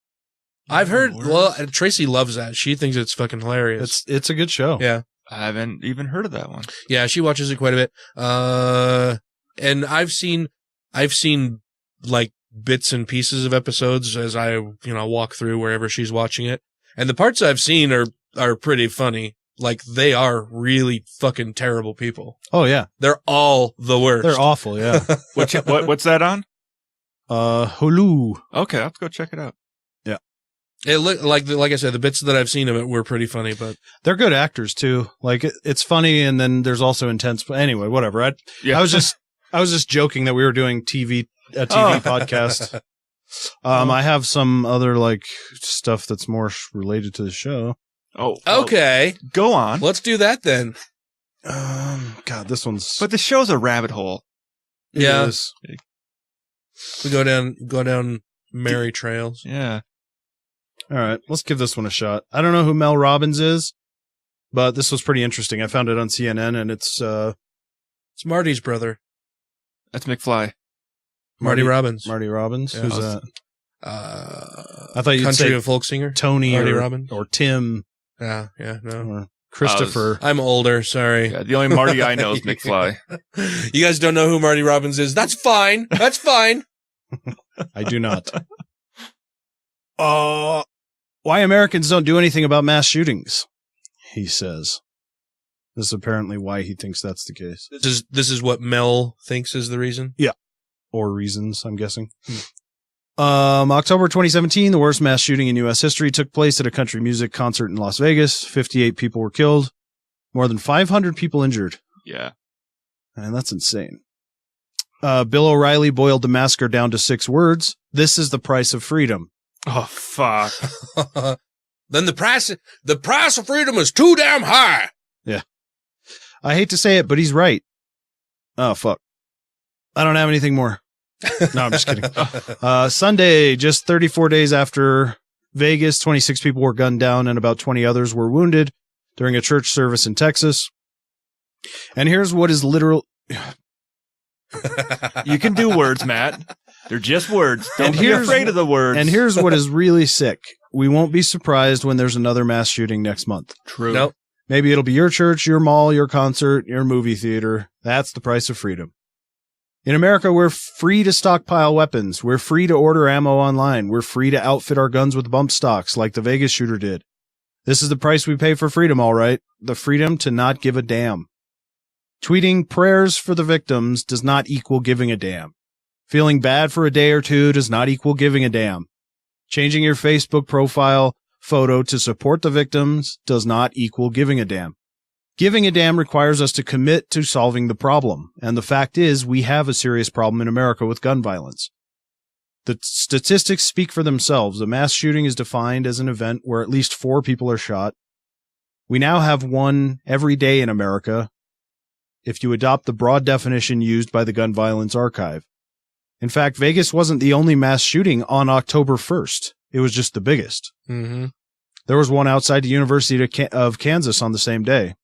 I've heard. Well, Tracy loves that. She thinks it's fucking hilarious. It's a good show. Yeah. I haven't even heard of that one. Yeah, she watches it quite a bit. And I've seen like bits and pieces of episodes as I, walk through wherever she's watching it. And the parts I've seen are pretty funny. Like they are really fucking terrible people. Oh yeah. They're all the worst. They're awful, yeah. What's that on? Hulu. Okay, I'll have to go check it out. Yeah. It looked like I said, the bits that I've seen of it were pretty funny, but they're good actors too. Like it's funny, and then there's also intense. But anyway, whatever. I was just joking that we were doing a TV podcast. I have some other like stuff that's more related to the show. Oh, okay. Go on. Let's do that then. God, this one's. But the show's a rabbit hole. Yeah. It is. We go down merry trails. Yeah. All right, let's give this one a shot. I don't know who Mel Robbins is, but this was pretty interesting. I found it on CNN, and it's Marty's brother. That's McFly. Marty Robbins. Marty Robbins. Yeah. Who's that? I thought you'd country say and folk singer Tony Marty or Robbins or Tim. Yeah, no. Or Christopher. I'm older. Sorry. Yeah, the only Marty I know is McFly. You guys don't know who Marty Robbins is? That's fine. That's fine. I do not. Why Americans don't do anything about mass shootings, he says. This is apparently why he thinks that's the case. This is what Mel thinks is the reason? Yeah. Or reasons, I'm guessing. October 2017, the worst mass shooting in U.S. history took place at a country music concert in Las Vegas. 58 people were killed. More than 500 people injured. Yeah. And that's insane. Bill O'Reilly boiled the massacre down to 6 words. This is the price of freedom. Oh, fuck. Then the price of freedom is too damn high. Yeah. I hate to say it, but he's right. Oh, fuck. I don't have anything more. No, I'm just kidding. Sunday, just 34 days after Vegas, 26 people were gunned down and about 20 others were wounded during a church service in Texas. And here's what is literal. You can do words, Matt. They're just words. Don't be afraid of the words. And here's what is really sick. We won't be surprised when there's another mass shooting next month. True. Nope. Maybe it'll be your church, your mall, your concert, your movie theater. That's the price of freedom. In America, we're free to stockpile weapons. We're free to order ammo online. We're free to outfit our guns with bump stocks like the Vegas shooter did. This is the price we pay for freedom, all right. The freedom to not give a damn. Tweeting prayers for the victims does not equal giving a damn. Feeling bad for a day or two does not equal giving a damn. Changing your Facebook profile photo to support the victims does not equal giving a damn. Giving a damn requires us to commit to solving the problem. And the fact is, we have a serious problem in America with gun violence. The statistics speak for themselves. A mass shooting is defined as an event where at least 4 people are shot. We now have one every day in America, if you adopt the broad definition used by the Gun Violence Archive. In fact, Vegas wasn't the only mass shooting on October 1st. It was just the biggest. Mm-hmm. There was one outside the University of Kansas on the same day.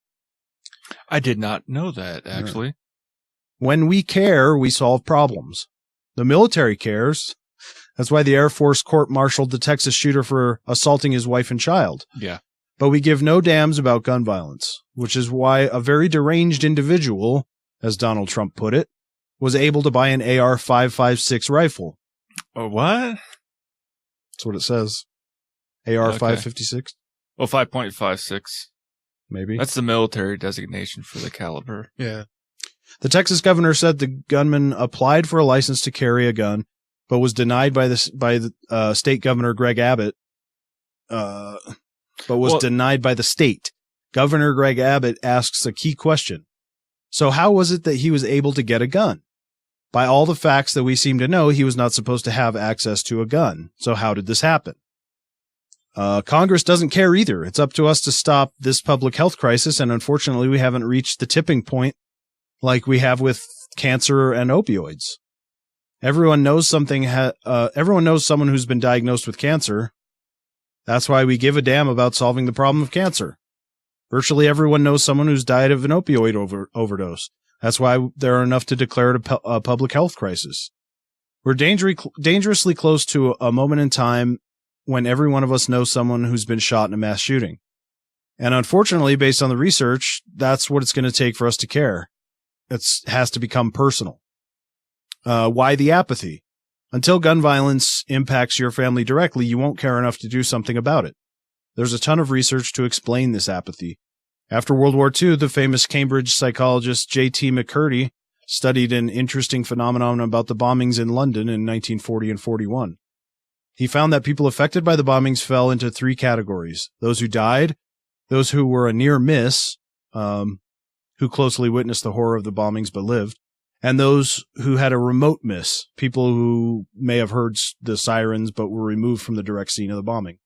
I did not know that, actually. When we care, we solve problems. The military cares. That's why the Air Force court-martialed the Texas shooter for assaulting his wife and child. Yeah. But we give no damns about gun violence, which is why a very deranged individual, as Donald Trump put it, was able to buy an AR-556 rifle. Oh, what? That's what it says. AR-556. Well, 5.56. Maybe. That's the military designation for the caliber. Yeah. The Texas governor said the gunman applied for a license to carry a gun, but was denied by the state governor Greg Abbott. Denied by the state. Governor Greg Abbott asks a key question. So how was it that he was able to get a gun? By all the facts that we seem to know, he was not supposed to have access to a gun. So how did this happen? Congress doesn't care either. It's up to us to stop this public health crisis, and unfortunately, we haven't reached the tipping point like we have with cancer and opioids. Everyone knows everyone knows someone who's been diagnosed with cancer. That's why we give a damn about solving the problem of cancer. Virtually everyone knows someone who's died of an opioid overdose. That's why there are enough to declare it a public health crisis. We're dangerously close to a moment in time when every one of us knows someone who's been shot in a mass shooting. And unfortunately, based on the research, that's what it's going to take for us to care. It has to become personal. Why the apathy? Until gun violence impacts your family directly, you won't care enough to do something about it. There's a ton of research to explain this apathy. After World War II, the famous Cambridge psychologist J.T. McCurdy studied an interesting phenomenon about the bombings in London in 1940 and 41. He found that people affected by the bombings fell into 3 categories. Those who died, those who were a near miss, who closely witnessed the horror of the bombings but lived, and those who had a remote miss, people who may have heard the sirens but were removed from the direct scene of the bombing.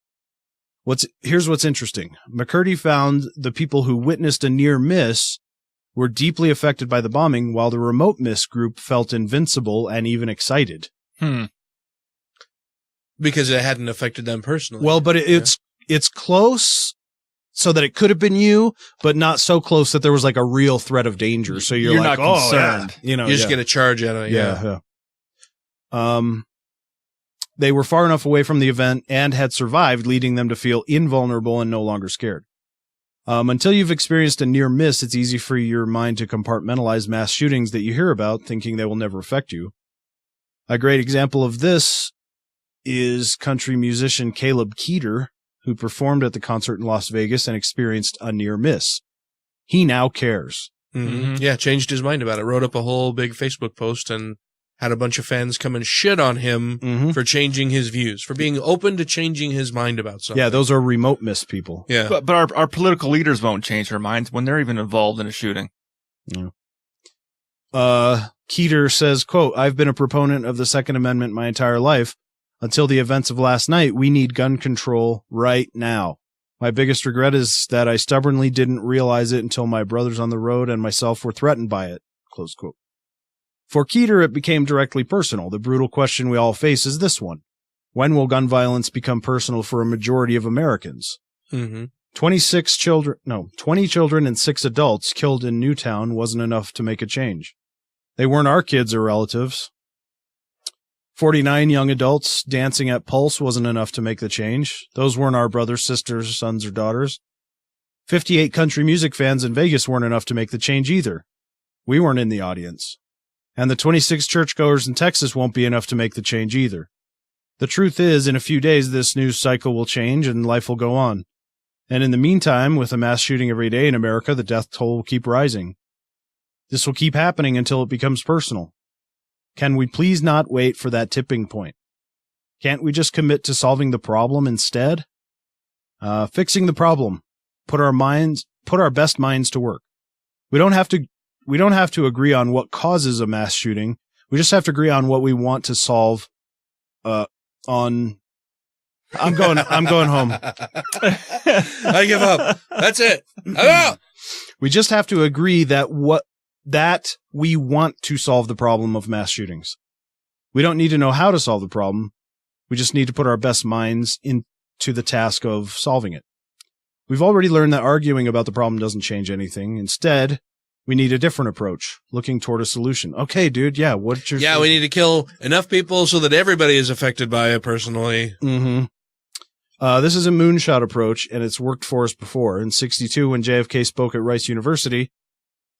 Here's what's interesting. McCurdy found the people who witnessed a near miss were deeply affected by the bombing, while the remote miss group felt invincible and even excited. Because it hadn't affected them personally. Well, but it's close so that it could have been you, but not so close that there was like a real threat of danger. So you're like, not concerned. Yeah. You just get a charge out of it. Yeah. They were far enough away from the event and had survived, leading them to feel invulnerable and no longer scared. Until you've experienced a near miss, it's easy for your mind to compartmentalize mass shootings that you hear about, thinking they will never affect you. A great example of this is country musician Caleb Keeter, who performed at the concert in Las Vegas and experienced a near miss. He now cares. Mm-hmm. Yeah, changed his mind about it. Wrote up a whole big Facebook post and had a bunch of fans come and shit on him for changing his views, for being open to changing his mind about something. Yeah, those are remote miss people. Yeah. But our political leaders won't change their minds when they're even involved in a shooting. Yeah. Keeter says, quote, "I've been a proponent of the Second Amendment my entire life. Until the events of last night, we need gun control right now. My biggest regret is that I stubbornly didn't realize it until my brothers on the road and myself were threatened by it." Close quote. For Keeter, it became directly personal. The brutal question we all face is this one. When will gun violence become personal for a majority of Americans? 20 children and 6 adults killed in Newtown wasn't enough to make a change. They weren't our kids or relatives. 49 young adults dancing at Pulse wasn't enough to make the change. Those weren't our brothers, sisters, sons, or daughters. 58 country music fans in Vegas weren't enough to make the change either. We weren't in the audience. And the 26 churchgoers in Texas won't be enough to make the change either. The truth is, in a few days, this news cycle will change and life will go on. And in the meantime, with a mass shooting every day in America, the death toll will keep rising. This will keep happening until it becomes personal. Can we please not wait for that tipping point? Can't we just commit to solving the problem instead? Fixing the problem. Put our best minds to work. We don't have to agree on what causes a mass shooting. We just have to agree on what we want to solve. I'm going home. I give up. That's it. I'm out. We just have to agree that we want to solve the problem of mass shootings. We don't need to know how to solve the problem. We just need to put our best minds into the task of solving it. We've already learned that arguing about the problem doesn't change anything. Instead, we need a different approach, looking toward a solution. Okay, dude, yeah, what's your solution? We need to kill enough people so that everybody is affected by it personally. This is a moonshot approach, and it's worked for us before. In '62, when JFK spoke at Rice University,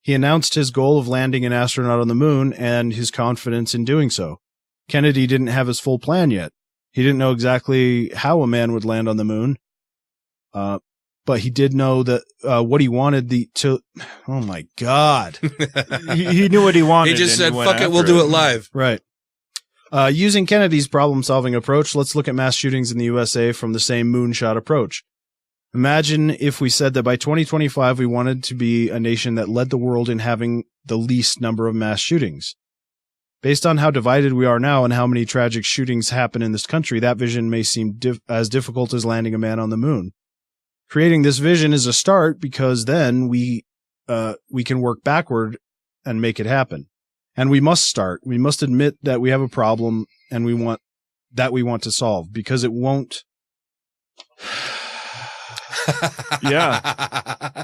he announced his goal of landing an astronaut on the moon and his confidence in doing so. Kennedy didn't have his full plan yet. He didn't know exactly how a man would land on the moon. But he did know that what he wanted oh my God. he knew what he wanted. He just said, fuck it, we'll do it live. Right. Using Kennedy's problem-solving approach, let's look at mass shootings in the USA from the same moonshot approach. Imagine if we said that by 2025 we wanted to be a nation that led the world in having the least number of mass shootings. Based on how divided we are now and how many tragic shootings happen in this country, that vision may seem as difficult as landing a man on the moon. Creating this vision is a start because then we can work backward and make it happen. And we must start. We must admit that we have a problem and we want to solve because it won't. Yeah.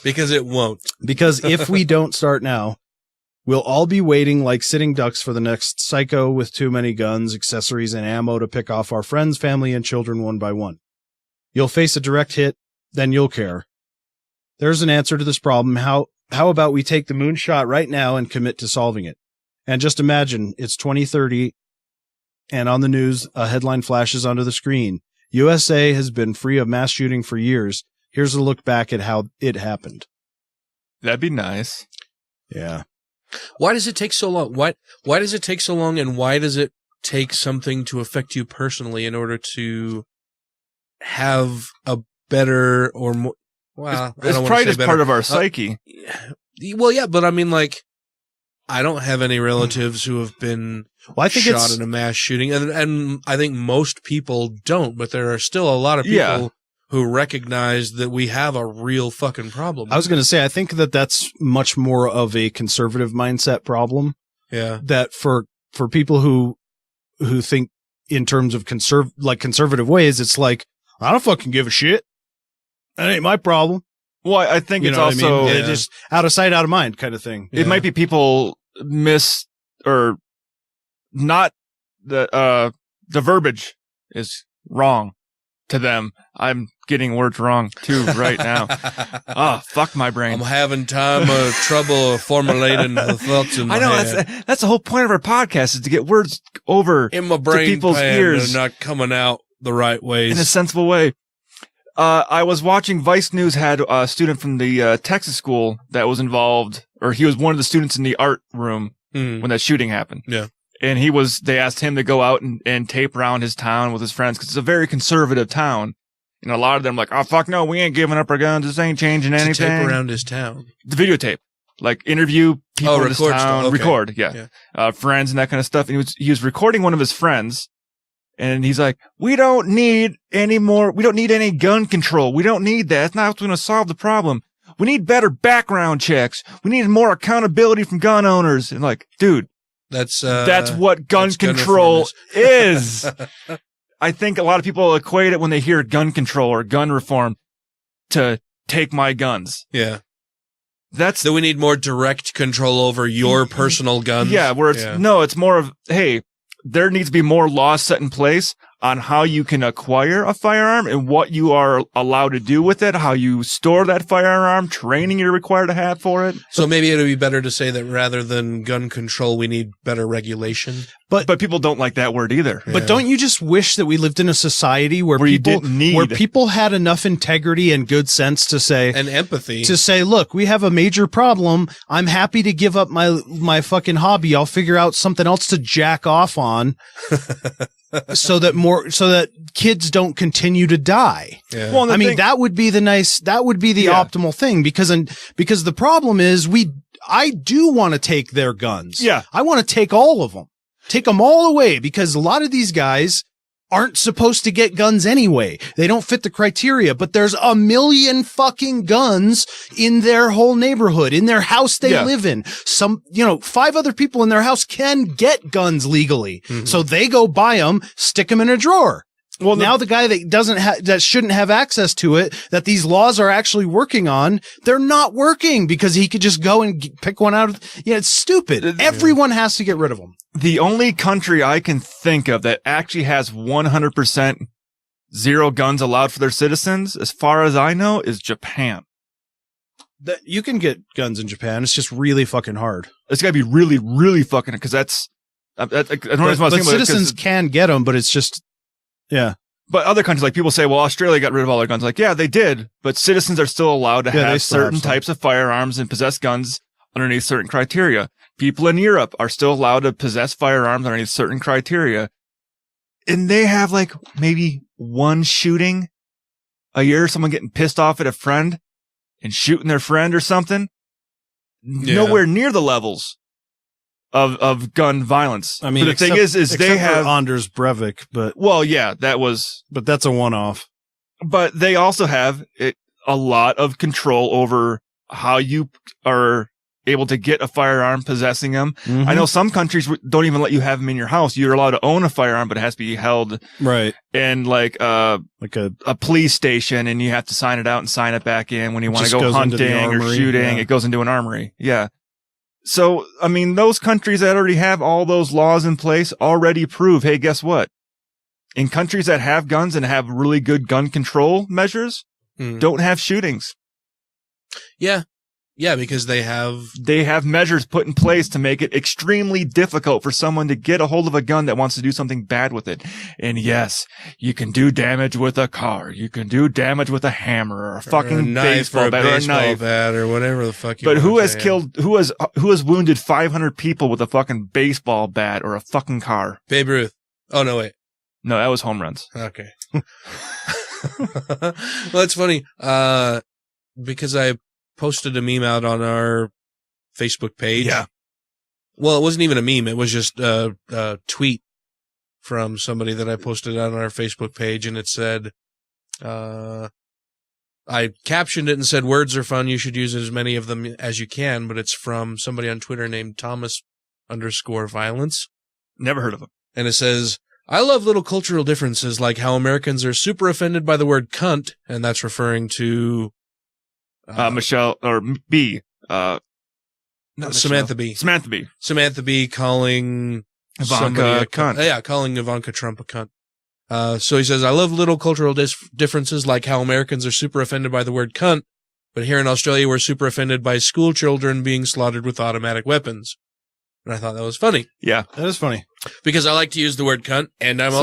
Because it won't. Because if we don't start now, we'll all be waiting like sitting ducks for the next psycho with too many guns, accessories, and ammo to pick off our friends, family, and children one by one. You'll face a direct hit, then you'll care. There's an answer to this problem. How about we take the moonshot right now and commit to solving it? And just imagine it's 2030 and on the news, a headline flashes onto the screen. USA has been free of mass shooting for years. Here's a look back at how it happened. That'd be nice. Yeah. Why does it take so long? Why does it take so long, and why does it take something to affect you personally in order to have a better or more? Well, it's probably just part of our psyche. Well, yeah, but I mean, like, I don't have any relatives who have been shot in a mass shooting, and I think most people don't. But there are still a lot of people who recognize that we have a real fucking problem. I was going to say, I think that's much more of a conservative mindset problem. Yeah, that for people who think in terms of conservative ways, it's like, I don't fucking give a shit. That ain't my problem. Well, I think it's also just out of sight, out of mind kind of thing. It might be people or not the verbiage is wrong to them. I'm getting words wrong too right now. Fuck my brain. I'm having trouble formulating the thoughts in my head. That's the whole point of our podcast, is to get words over in my brain to people's ears. They're not coming out the right ways. In a sensible way. I was watching Vice News had a student from the Texas school that was involved, or he was one of the students in the art room when that shooting happened. Yeah. And they asked him to go out and tape around his town with his friends, because it's a very conservative town. And a lot of them like, oh, fuck no, we ain't giving up our guns. This ain't changing anything. Tape around his town. The videotape. Like interview people in his town. Okay. Record, friends and that kind of stuff. And he was recording one of his friends. And he's like, we don't need any gun control. We don't need that. It's not what's going to solve the problem. We need better background checks. We need more accountability from gun owners. And like, dude, That's what gun control is. I think a lot of people equate it when they hear gun control or gun reform to take my guns. Yeah. That's that we need more direct control over your personal guns. Yeah, where it's more of, hey, there needs to be more laws set in place on how you can acquire a firearm and what you are allowed to do with it, how you store that firearm, training you're required to have for it. So maybe it would be better to say that rather than gun control, we need better regulation. But people don't like that word either. But don't you just wish that we lived in a society where people had enough integrity and good sense to say, and empathy to say, look, we have a major problem. I'm happy to give up my fucking hobby. I'll figure out something else to jack off on. so that kids don't continue to die. Yeah. Well, that would be the optimal thing because the problem is I do want to take their guns. Yeah. I want to take all of them. Take them all away because a lot of these guys aren't supposed to get guns anyway. They don't fit the criteria, but there's 1 million fucking guns in their whole neighborhood, in their house they live in. 5 other people in their house can get guns legally. Mm-hmm. So they go buy them, stick them in a drawer. Well, now the guy that that shouldn't have access to it, that these laws are actually working on, they're not working because he could just go and pick one out. It's stupid. Everyone has to get rid of them. The only country I can think of that actually has 100% zero guns allowed for their citizens, as far as I know, is Japan. You can get guns in Japan. It's just really fucking hard. It's got to be really, really fucking, because that's, I don't know but citizens can get them, but it's just, yeah. But other countries, like people say, well, Australia got rid of all their guns. Like, yeah, they did, but citizens are still allowed to have certain types of firearms and possess guns underneath certain criteria. People in Europe are still allowed to possess firearms underneath certain criteria. And they have like maybe one shooting a year, someone getting pissed off at a friend and shooting their friend or something. Yeah. Nowhere near the levels of gun violence. I mean, but the thing is they have Anders Breivik, but but that's a one-off. But they also have a lot of control over how you are able to get a firearm, possessing them. Mm-hmm. I know some countries don't even let you have them in your house. You're allowed to own a firearm, but it has to be held in like a police station, and you have to sign it out and sign it back in when you want to go hunting or shooting. Yeah. It goes into an armory. Yeah. So, I mean, those countries that already have all those laws in place already prove, hey, guess what? In countries that have guns and have really good gun control measures, don't have shootings. Yeah. Yeah, because they have measures put in place to make it extremely difficult for someone to get a hold of a gun that wants to do something bad with it. And yes, you can do damage with a car. You can do damage with a hammer or a fucking baseball bat or a knife or whatever the fuck you want. But who has say, killed, who has wounded 500 people with a fucking baseball bat or a fucking car? Babe Ruth. Oh, no, wait. No, that was home runs. Okay. Well, it's funny, because I posted a meme out on our Facebook page. Yeah. Well, it wasn't even a meme. It was just a tweet from somebody that I posted out on our Facebook page, and it said, I captioned it and said, words are fun. You should use as many of them as you can, but it's from somebody on Twitter named Thomas_Violence. Never heard of him. And it says, I love little cultural differences like how Americans are super offended by the word cunt, and that's referring to Michelle or B. Samantha B. Samantha B. calling Ivanka a cunt. Yeah, calling Ivanka Trump a cunt. So he says, I love little cultural differences like how Americans are super offended by the word cunt, but here in Australia we're super offended by school children being slaughtered with automatic weapons. And I thought that was funny. Yeah, that is funny. Because I like to use the word cunt, and I'm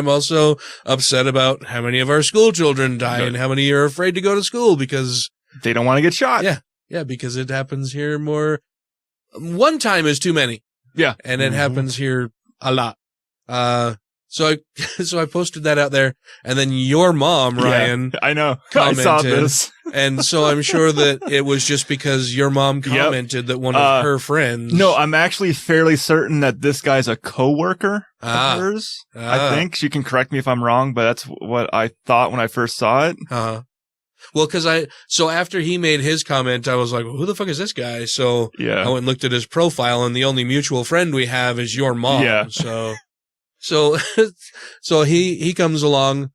also upset about how many of our school children die and how many are afraid to go to school because they don't want to get shot. Yeah. Yeah, because it happens here more. One time is too many. Yeah. And it happens here a lot. So I posted that out there, and then your mom, Ryan, I know. commented, I saw this. And so I'm sure that it was just because your mom commented that one of her friends. No, I'm actually fairly certain that this guy's a coworker of hers. I think she can correct me if I'm wrong, but that's what I thought when I first saw it. Well, so after he made his comment, I was like, well, who the fuck is this guy? So I went and looked at his profile, and the only mutual friend we have is your mom. Yeah. So he comes along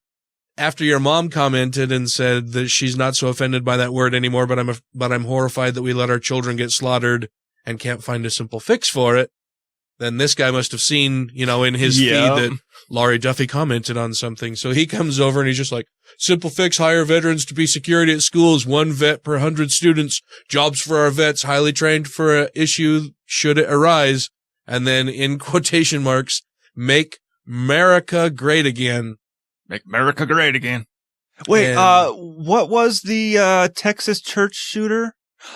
after your mom commented and said that she's not so offended by that word anymore, but I'm horrified that we let our children get slaughtered and can't find a simple fix for it. Then this guy must have seen, in his feed that Laurie Duffy commented on something. So he comes over and he's just like, simple fix, hire veterans to be security at schools, 1 vet per 100 students, jobs for our vets, highly trained for an issue should it arise. And then in quotation marks, make America great again. Make America great again. Wait, what was the Texas church shooter?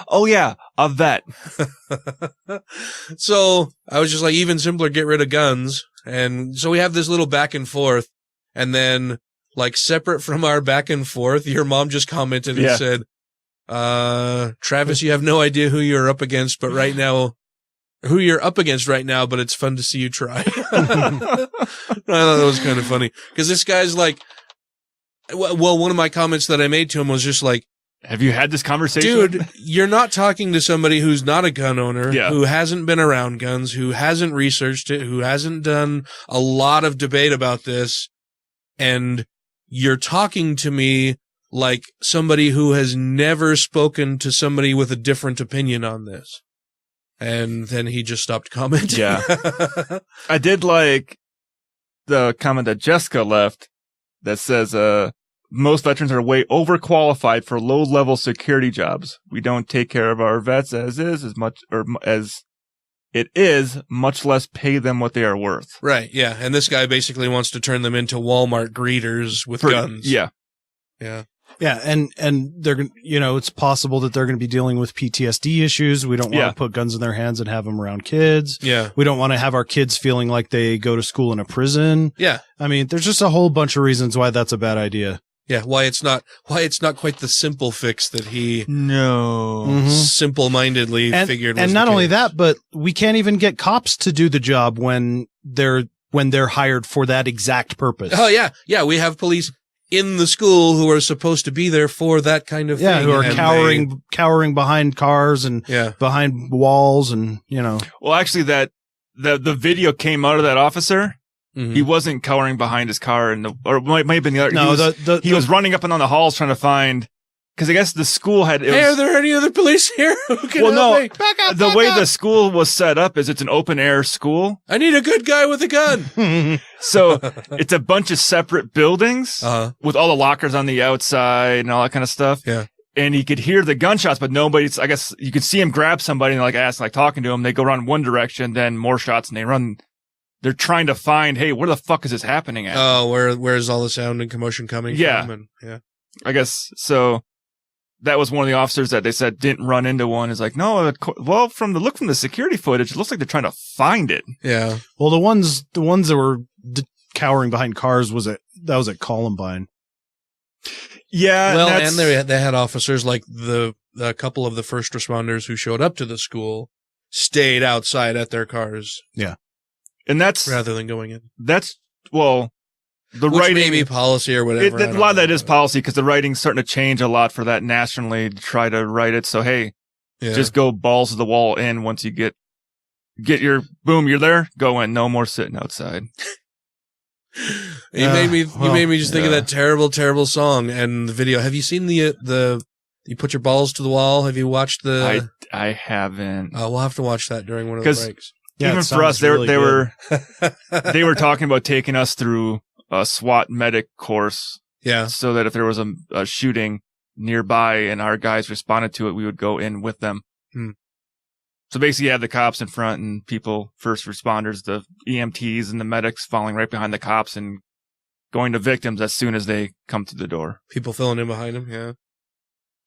Oh yeah, a vet. So I was just like, even simpler, get rid of guns. And so we have this little back and forth. And then, like, separate from our back and forth, your mom just commented and said, Travis, you have no idea who you're up against, but it's fun to see you try. I thought that was kind of funny. Because this guy's like, well, one of my comments that I made to him was just like, have you had this conversation? Dude, you're not talking to somebody who's not a gun owner, who hasn't been around guns, who hasn't researched it, who hasn't done a lot of debate about this. And you're talking to me like somebody who has never spoken to somebody with a different opinion on this. And then he just stopped commenting. Yeah. I did like the comment that Jessica left that says, most veterans are way overqualified for low-level security jobs. We don't take care of our vets as it is, much less pay them what they are worth. Right, yeah. And this guy basically wants to turn them into Walmart greeters with guns. Yeah. Yeah. Yeah, and they're it's possible that they're going to be dealing with PTSD issues. We don't want to put guns in their hands and have them around kids. Yeah. We don't want to have our kids feeling like they go to school in a prison. Yeah. I mean, there's just a whole bunch of reasons why that's a bad idea. Yeah, why it's not quite the simple fix that he Mm-hmm. simple-mindedly figured was and not the only case. that, but we can't even get cops to do the job when they're hired for that exact purpose. Oh yeah. Yeah, we have police in the school who are supposed to be there for that kind of thing. Yeah, who are cowering behind cars and behind walls and, Well, actually the video came out of that officer. Mm-hmm. He wasn't cowering behind his car, or it might have been the other. No, he was running up and down the halls trying to find, because I guess the school had. Are there any other police here who can help me? Back up, the way the school was set up is it's an open air school. I need a good guy with a gun. So it's a bunch of separate buildings with all the lockers on the outside and all that kind of stuff. Yeah. And he could hear the gunshots, but nobody's, I guess you could see him grab somebody and talking to him. They go around one direction, then more shots, and they run. They're trying to find, hey, where the fuck is this happening at? Oh, where's all the sound and commotion coming from? And, I guess so. That was one of the officers that they said didn't run into one. Is like, no, well, from the security footage, it looks like they're trying to find it. Yeah. Well, the ones that were cowering behind cars was at Columbine. Yeah. Well, and they had officers like a couple of the first responders who showed up to the school stayed outside at their cars. Yeah. And that's rather than going in. That's the which writing may be policy or whatever. A lot of that is policy because the writing's starting to change a lot for that nationally to try to write it. So hey, just go balls to the wall in once you get your boom. You're there. Go in. No more sitting outside. You made me just think of that terrible song and the video. Have you seen the you put your balls to the wall? Have you watched the? I haven't. We'll have to watch that during one of the breaks. Yeah, even for us, they were talking about taking us through a SWAT medic course. Yeah. So that if there was a shooting nearby and our guys responded to it, we would go in with them. So basically you have the cops in front and people, first responders, the EMTs and the medics falling right behind the cops and going to victims as soon as they come to the door. People filling in behind them. Yeah.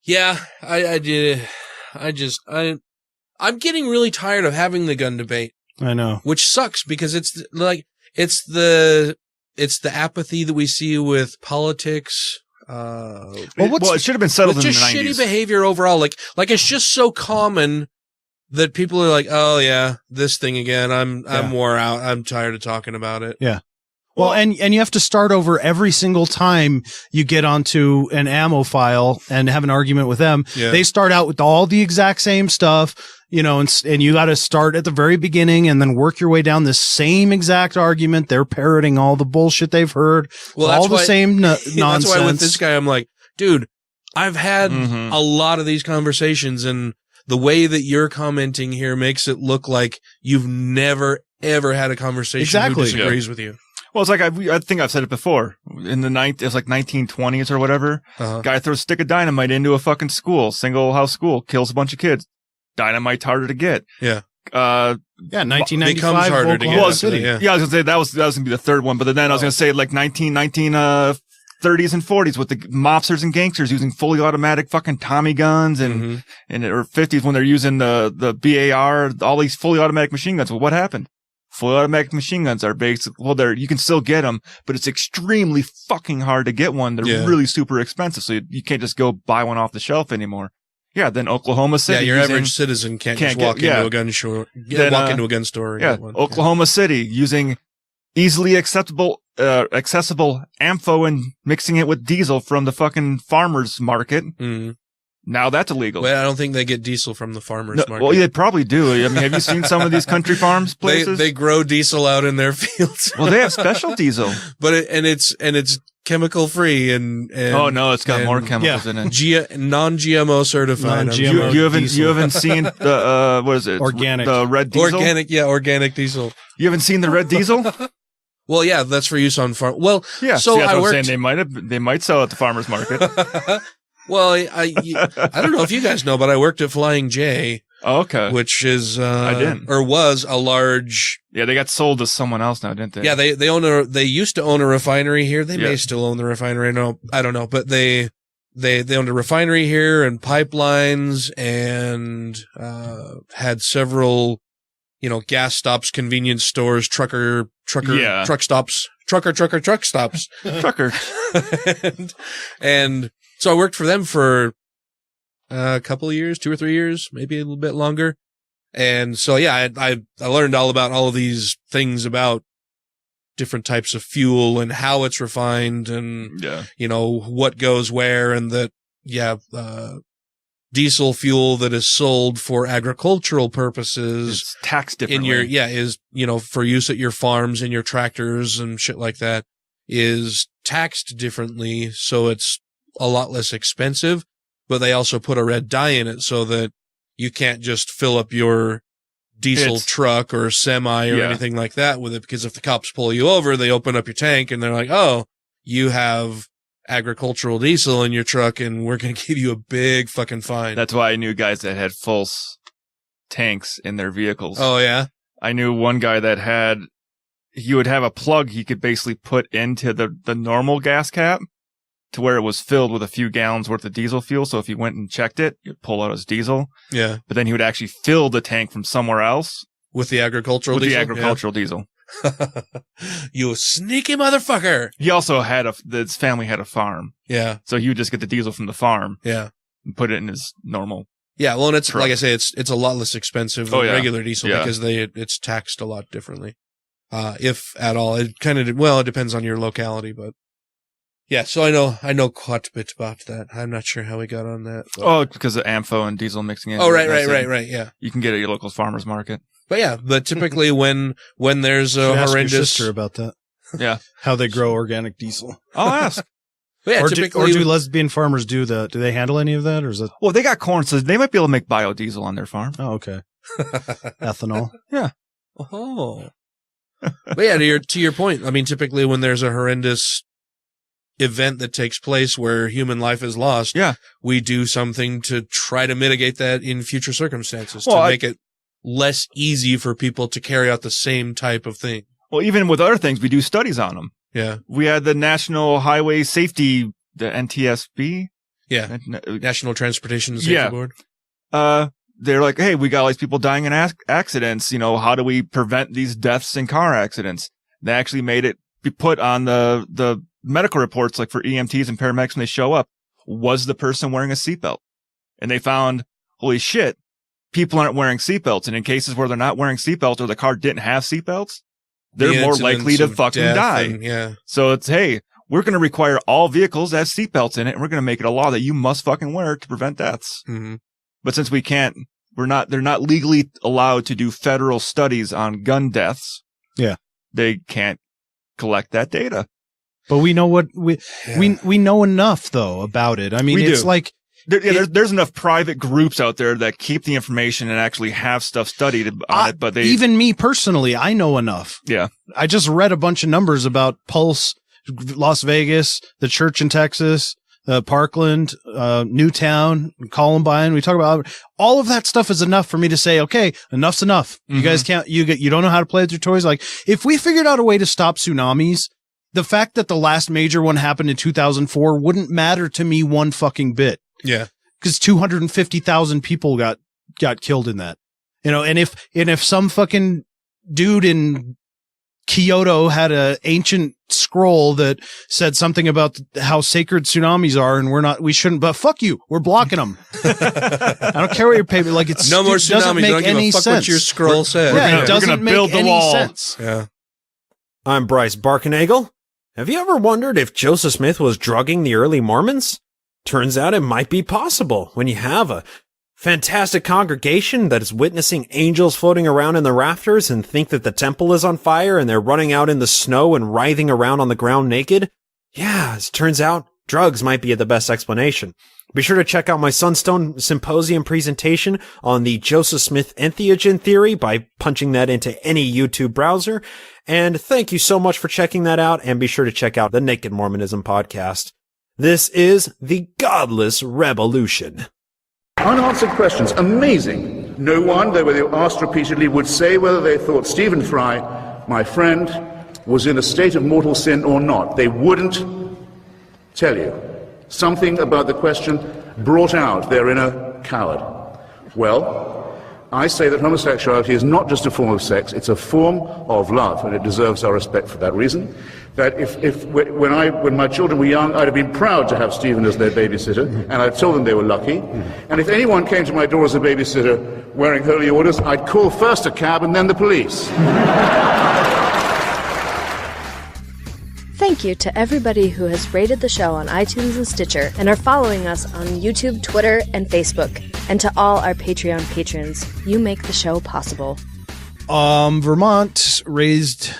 Yeah. I did. I'm getting really tired of having the gun debate. I know. Which sucks because it's the apathy that we see with politics. It should have been settled in the 90s. Just shitty behavior overall. Like it's just so common that people are like, oh yeah, this thing again. I'm wore out. I'm tired of talking about it. Yeah. Well, and you have to start over every single time you get onto an ammo file and have an argument with them. Yeah. They start out with all the exact same stuff, you know, and you got to start at the very beginning and then work your way down the same exact argument. They're parroting all the bullshit they've heard, all the same nonsense. That's why with this guy, I'm like, dude, I've had a lot of these conversations, and the way that you're commenting here makes it look like you've never, ever had a conversation who disagrees with you. Well, it's like, I think I've said it before. In the it was like 1920s or whatever. Guy throws a stick of dynamite into a fucking school, single house school, kills a bunch of kids. Dynamite's harder to get. Yeah. 1995 becomes harder to get. Oklahoma City. Yeah, I was gonna say that was gonna be the third one, but then I was gonna say like 1930s and 40s with the mobsters and gangsters using fully automatic fucking Tommy guns and or 50s when they're using the BAR, all these fully automatic machine guns. Well, what happened? Fully automatic machine guns are you can still get them, but it's extremely fucking hard to get one. They're really super expensive, so you can't just go buy one off the shelf anymore. Yeah, then Oklahoma City. Yeah, your average citizen can't just walk into a gun store. Walk into a gun store. Yeah, Oklahoma City using easily accessible AMFO and mixing it with diesel from the fucking farmers market. Now that's illegal. Well, I don't think they get diesel from the farmers market. Well, they probably do. I mean, have you seen some of these country farms places? They grow diesel out in their fields. Well, they have special diesel, but it's chemical free and oh no, it's got more chemicals in it. Non-GMO certified. You haven't seen the what is it? Organic. The red diesel. Organic diesel. You haven't seen the red diesel? Well, yeah, that's for use on farm. Well, yeah. So I was saying they might sell at the farmers market. Well, I don't know if you guys know, but I worked at Flying J. Oh, okay. Which is I didn't. Or was a large. Yeah, they got sold to someone else now, didn't they? Yeah, they used to own a refinery here. They may still own the refinery. No, I don't know, but they owned a refinery here and pipelines and had several, gas stops, convenience stores, truck stops. Trucker. and so I worked for them for a couple of years, 2 or 3 years, maybe a little bit longer. And so, yeah, I learned all about all of these things about different types of fuel and how it's refined and, what goes where, and that, diesel fuel that is sold for agricultural purposes. It's taxed differently. Is, for use at your farms and your tractors and shit like that is taxed differently. So it's a lot less expensive, but they also put a red dye in it so that you can't just fill up your diesel truck or semi or anything like that with it, because if the cops pull you over, they open up your tank and they're like, oh, you have agricultural diesel in your truck and we're going to give you a big fucking fine. That's why I knew guys that had full tanks in their vehicles. Oh, yeah? I knew one guy that he would have a plug he could basically put into the normal gas cap to where it was filled with a few gallons worth of diesel fuel. So if he went and checked it, he'd pull out his diesel. Yeah. But then he would actually fill the tank from somewhere else. With the agricultural diesel? You sneaky motherfucker. He also his family had a farm. Yeah. So he would just get the diesel from the farm. Yeah. And put it in his normal. Yeah. Well, and it's, truck. like I say, it's a lot less expensive than regular diesel because it's taxed a lot differently. If at all. It it depends on your locality, but. Yeah, so I know quite a bit about that. I'm not sure how we got on that. But. Oh, because of AMFO and diesel mixing in. Oh, right, yeah. You can get it at your local farmer's market. But typically when there's a horrendous... Ask your sister about that. Yeah. How they grow organic diesel. I'll ask. Yeah, or do lesbian farmers do that? Do they handle any of that, or is it? Well, they got corn, so they might be able to make biodiesel on their farm. Oh, okay. Ethanol. Yeah. Oh. But yeah, to your point, I mean, typically when there's a horrendous event that takes place where human life is lost, we do something to try to mitigate that in future circumstances to make it less easy for people to carry out the same type of thing. Well, even with other things, we do studies on them. Yeah. We had the National Highway Safety, the NTSB. Yeah. National Transportation Safety Board. They're like, hey, we got all these people dying in accidents. How do we prevent these deaths in car accidents? They actually made it be put on the medical reports, like for EMTs and paramedics when they show up, was the person wearing a seatbelt? And they found, holy shit, people aren't wearing seatbelts. And in cases where they're not wearing seatbelts or the car didn't have seatbelts, they're more likely to fucking die. Yeah. So it's, hey, we're going to require all vehicles to have seatbelts in it, and we're going to make it a law that you must fucking wear to prevent deaths. Mm-hmm. But since we can't, they're not legally allowed to do federal studies on gun deaths. Yeah. They can't collect that data. But we know we know enough though about it. I mean, it's like there's enough private groups out there that keep the information and actually have stuff studied on it. But even me personally, I know enough. Yeah. I just read a bunch of numbers about Pulse, Las Vegas, the church in Texas, Parkland, Newtown, Columbine. We talk about all of that stuff is enough for me to say, okay, enough's enough. You guys can't, you don't know how to play with your toys. Like if we figured out a way to stop tsunamis, the fact that the last major one happened in 2004 wouldn't matter to me one fucking bit. Yeah. Because 250,000 people got killed in that. And if some fucking dude in Kyoto had an ancient scroll that said something about how sacred tsunamis are and we shouldn't, but fuck you, we're blocking them. I don't care what your paper, like it's no more it doesn't tsunamis, make don't give any a fuck sense. what your scroll said. Yeah, it doesn't make any sense. Yeah. I'm Bryce Barkenagel. Have you ever wondered if Joseph Smith was drugging the early Mormons? Turns out it might be possible when you have a fantastic congregation that is witnessing angels floating around in the rafters and think that the temple is on fire and they're running out in the snow and writhing around on the ground naked. Yeah, as it turns out, drugs might be the best explanation. Be sure to check out my Sunstone Symposium presentation on the Joseph Smith entheogen theory by punching that into any YouTube browser. And thank you so much for checking that out, and be sure to check out the Naked Mormonism podcast. This is the Godless Rebelution. Unanswered questions. Amazing. No one, though they were asked repeatedly, would say whether they thought Stephen Fry, my friend, was in a state of mortal sin or not. They wouldn't tell you. Something about the question brought out their inner coward. Well, I say that homosexuality is not just a form of sex, it's a form of love, and it deserves our respect for that reason. That when my children were young, I'd have been proud to have Stephen as their babysitter, and I'd told them they were lucky. And if anyone came to my door as a babysitter wearing holy orders, I'd call first a cab and then the police. Thank you to everybody who has rated the show on iTunes and Stitcher and are following us on YouTube, Twitter, and Facebook. And to all our Patreon patrons, you make the show possible. Vermont raised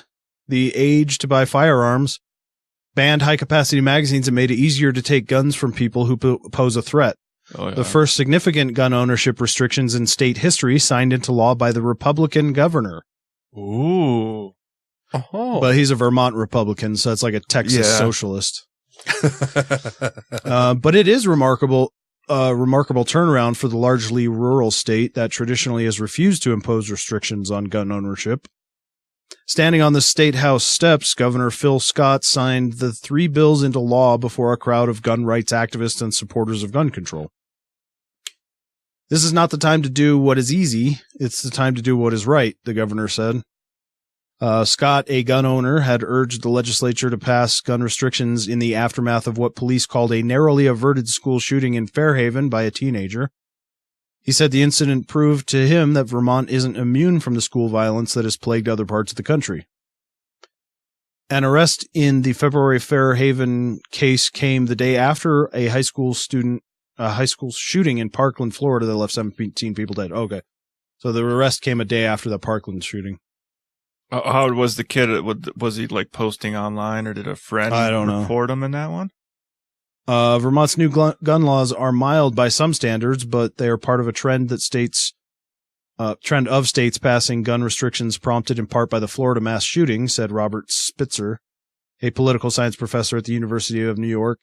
the age to buy firearms, banned high-capacity magazines, and made it easier to take guns from people who pose a threat. Oh, yeah. The first significant gun ownership restrictions in state history signed into law by the Republican governor. Ooh. Oh. But he's a Vermont Republican, so it's like a Texas socialist. But it is remarkable turnaround for the largely rural state that traditionally has refused to impose restrictions on gun ownership. Standing on the State House steps, Governor Phil Scott signed the 3 bills into law before a crowd of gun rights activists and supporters of gun control. This is not the time to do what is easy. It's the time to do what is right, the governor said. Scott, a gun owner, had urged the legislature to pass gun restrictions in the aftermath of what police called a narrowly averted school shooting in Fairhaven by a teenager. He said the incident proved to him that Vermont isn't immune from the school violence that has plagued other parts of the country. An arrest in the February Fairhaven case came the day after a high school shooting in Parkland, Florida that left 17 people dead. Okay. So the arrest came a day after the Parkland shooting. How was the kid? Was he like posting online, or did a friend report him in that one? Vermont's new gun laws are mild by some standards, but they are part of a trend of states passing gun restrictions prompted in part by the Florida mass shooting, said Robert Spitzer, a political science professor at the University of New York,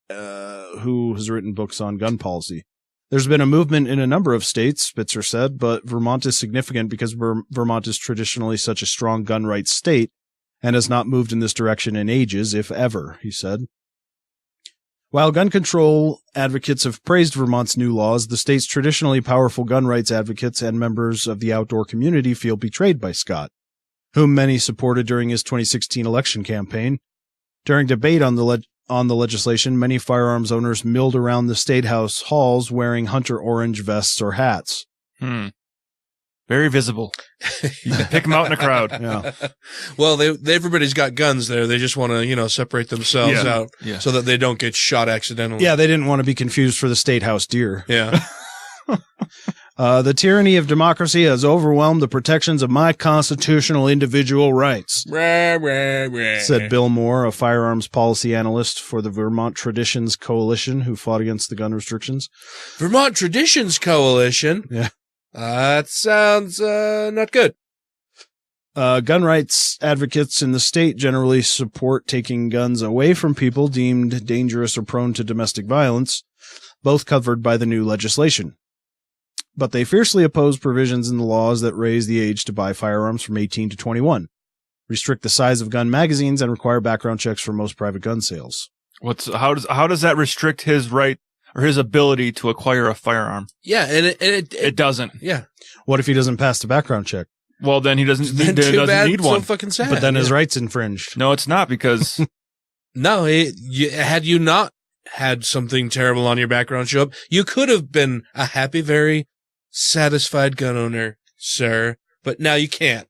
who has written books on gun policy. There's been a movement in a number of states, Spitzer said, but Vermont is significant because Vermont is traditionally such a strong gun rights state and has not moved in this direction in ages, if ever, he said. While gun control advocates have praised Vermont's new laws, the state's traditionally powerful gun rights advocates and members of the outdoor community feel betrayed by Scott, whom many supported during his 2016 election campaign. During debate on the legislation, many firearms owners milled around the state house halls wearing hunter orange vests or hats. Very visible. You can pick them out in a crowd. Yeah. Well, everybody's got guns there. They just want to, separate themselves out so that they don't get shot accidentally. Yeah, they didn't want to be confused for the State House deer. Yeah. The tyranny of democracy has overwhelmed the protections of my constitutional individual rights, said Bill Moore, a firearms policy analyst for the Vermont Traditions Coalition who fought against the gun restrictions. Vermont Traditions Coalition? Yeah. That sounds not good. Gun rights advocates in the state generally support taking guns away from people deemed dangerous or prone to domestic violence, both covered by the new legislation. But they fiercely oppose provisions in the laws that raise the age to buy firearms from 18 to 21, restrict the size of gun magazines, and require background checks for most private gun sales. How does that restrict his right or his ability to acquire a firearm? Yeah, and it doesn't. Yeah. What if he doesn't pass the background check? Well, then he doesn't need one. So fucking sad. But then his rights infringed. No, it's not, because no, had you not had something terrible on your background show up, you could have been a happy, very satisfied gun owner, sir. But now you can't.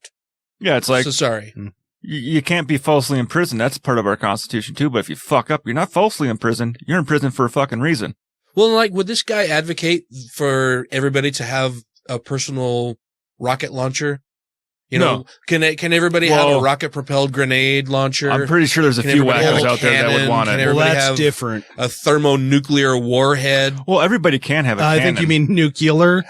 Yeah, it's like, so sorry. You can't be falsely imprisoned. That's part of our Constitution too. But if you fuck up, you're not falsely imprisoned. You're in prison for a fucking reason. Well, like, would this guy advocate for everybody to have a personal rocket launcher? No. Can everybody have a rocket-propelled grenade launcher? I'm pretty sure there's a few wackos out there that would want it. Well, that's different. A thermonuclear warhead? Well, everybody can have a cannon. I think you mean nuclear.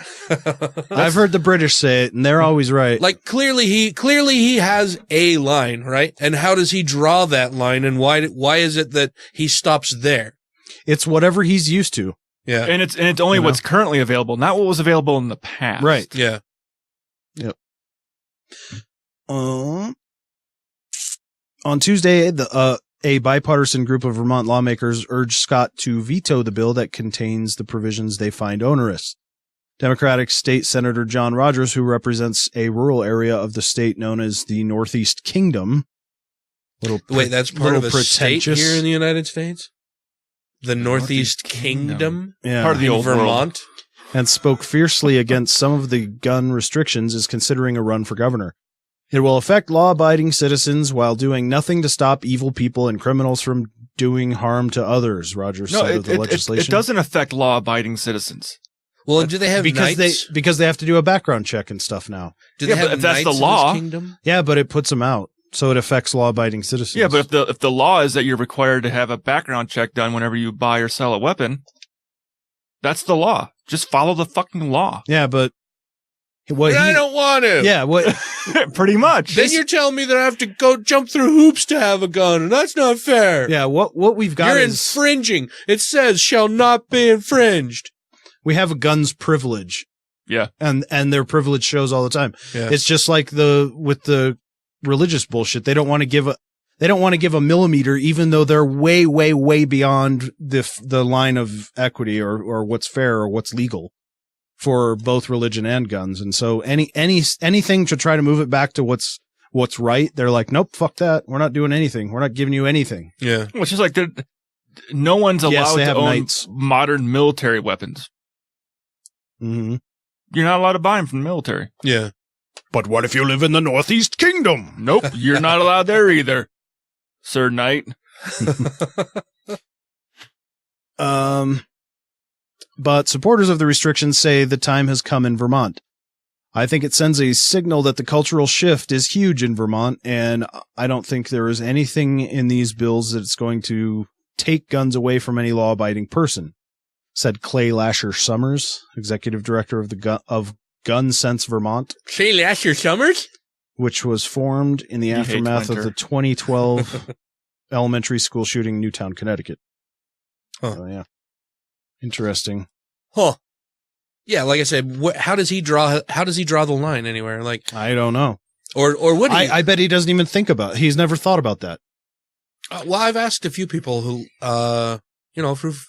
I've heard the British say it, and they're always right. Like, clearly he has a line, right? And how does he draw that line, and why is it that he stops there? It's whatever he's used to. Yeah. And it's only what's currently available, not what was available in the past. Right. Yeah. Yep. On Tuesday, a bipartisan group of Vermont lawmakers urged Scott to veto the bill that contains the provisions they find onerous. Democratic State Senator John Rogers, who represents a rural area of the state known as the Northeast Kingdom. Wait, that's part of a state here in the United States? The Northeast Kingdom? Yeah. Part of the old Vermont? And spoke fiercely against some of the gun restrictions, is considering a run for governor. It will affect law-abiding citizens while doing nothing to stop evil people and criminals from doing harm to others, Rogers said of the legislation. It doesn't affect law-abiding citizens. Well, do they have knights? Because they have to do a background check and stuff now. Do they have but if that's the knights in law, this kingdom? Yeah, but it puts them out, so it affects law-abiding citizens. Yeah, but if the law is that you're required to have a background check done whenever you buy or sell a weapon, that's the law. Just follow the fucking law. Yeah, but I don't want to. Yeah, what? Pretty much. Then you're telling me that I have to go jump through hoops to have a gun, and that's not fair. Yeah, what we've got You're is infringing. It says shall not be infringed. We have a guns privilege. Yeah. And their privilege shows all the time. Yeah. It's just like with the religious bullshit. They don't want to give a millimeter, even though they're way, way, way beyond the line of equity or what's fair or what's legal for both religion and guns. And so anything to try to move it back to what's right, they're like, nope, fuck that. We're not doing anything. We're not giving you anything. Yeah. Which is like no one's allowed to own knights. modern military weapons. Mm-hmm. You're not allowed to buy them from the military. Yeah. But what if you live in the Northeast Kingdom? Nope, you're not allowed there either, Sir Knight. But supporters of the restrictions say the time has come in Vermont. I think it sends a signal that the cultural shift is huge in Vermont, and I don't think there is anything in these bills that's going to take guns away from any law-abiding person, said Clay Lasher Summers, executive director of Gun Sense Vermont. Clay Lasher Summers? Which was formed in the aftermath of the 2012 elementary school shooting in Newtown, Connecticut. Huh. Oh, yeah. Interesting. Huh. Yeah, like I said, how does he draw the line anywhere? Like, I don't know. Or would he? I bet he doesn't even think about it. He's never thought about that. Well, I've asked a few people who, for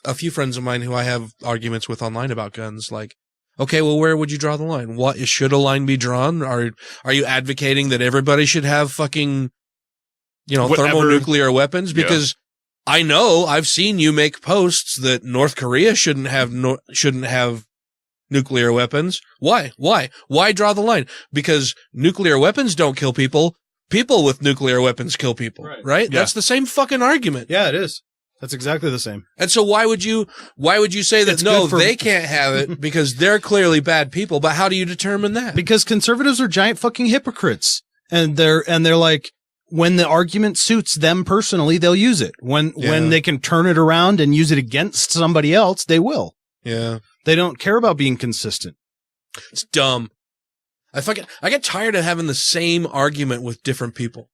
a few friends of mine who I have arguments with online about guns, like, okay, well, where would you draw the line? Should a line be drawn? Are you advocating that everybody should have fucking, thermonuclear weapons? Because I know I've seen you make posts that North Korea shouldn't have nuclear weapons. Why? Why draw the line? Because nuclear weapons don't kill people. People with nuclear weapons kill people, right? Yeah. That's the same fucking argument. Yeah, it is. That's exactly the same. And so why would you say that they can't have it because they're clearly bad people, but how do you determine that? Because conservatives are giant fucking hypocrites. And they're like, when the argument suits them personally, they'll use it. When they can turn it around and use it against somebody else, they will. Yeah. They don't care about being consistent. It's dumb. I get tired of having the same argument with different people.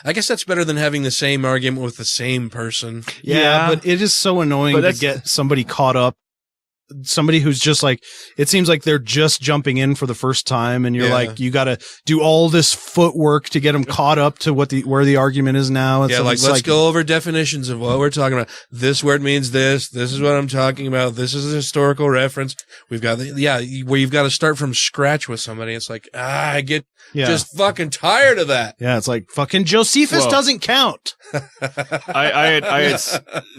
I guess that's better than having the same argument with the same person. Yeah, but it is so annoying to get somebody caught up. Somebody who's just like, it seems like they're just jumping in for the first time, and you're like, you got to do all this footwork to get them caught up to where the argument is now. And yeah, so let's go over definitions of what we're talking about. This word means this. This is what I'm talking about. This is a historical reference. We've got where you've got to start from scratch with somebody. It's like, I get just fucking tired of that. Yeah, it's like fucking Josephus doesn't count. I had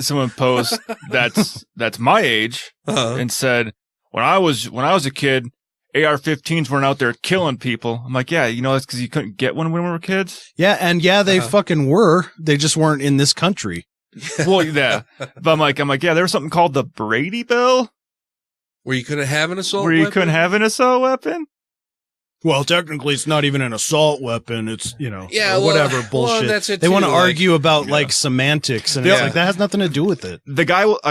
someone post that's my age and said, when I was a kid, AR-15s weren't out there killing people. I'm like, yeah, that's because you couldn't get one when we were kids. Yeah, and they fucking were. They just weren't in this country. Well, yeah, but I'm like, yeah, there was something called the Brady Bill, where you couldn't have an assault. Couldn't have an assault weapon. Well, technically, it's not even an assault weapon. It's, whatever bullshit. Well, that's it they want to too, argue about semantics, and it's like that has nothing to do with it. A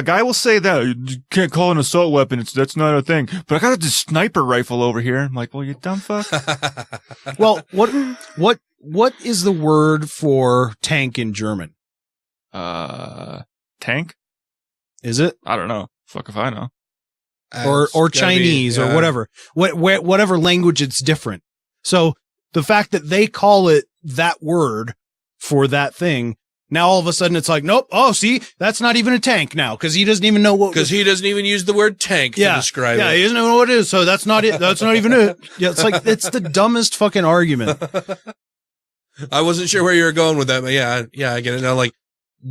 guy will say that you can't call it an assault weapon. That's not a thing. But I got this sniper rifle over here. I'm like, well, you dumb fuck. Well, what is the word for tank in German? Tank? Is it? I don't know. Fuck if I know. Or Chinese or whatever. Whatever language, it's different. So the fact that they call it that word for that thing, now all of a sudden it's like, nope. Oh, see, that's not even a tank now because he doesn't even know what. Because he doesn't even use the word tank to describe it. Yeah, he doesn't know what it is. So that's not it. That's not even it. Yeah, it's like it's the dumbest fucking argument. I wasn't sure where you were going with that, but yeah, I get it now. Like,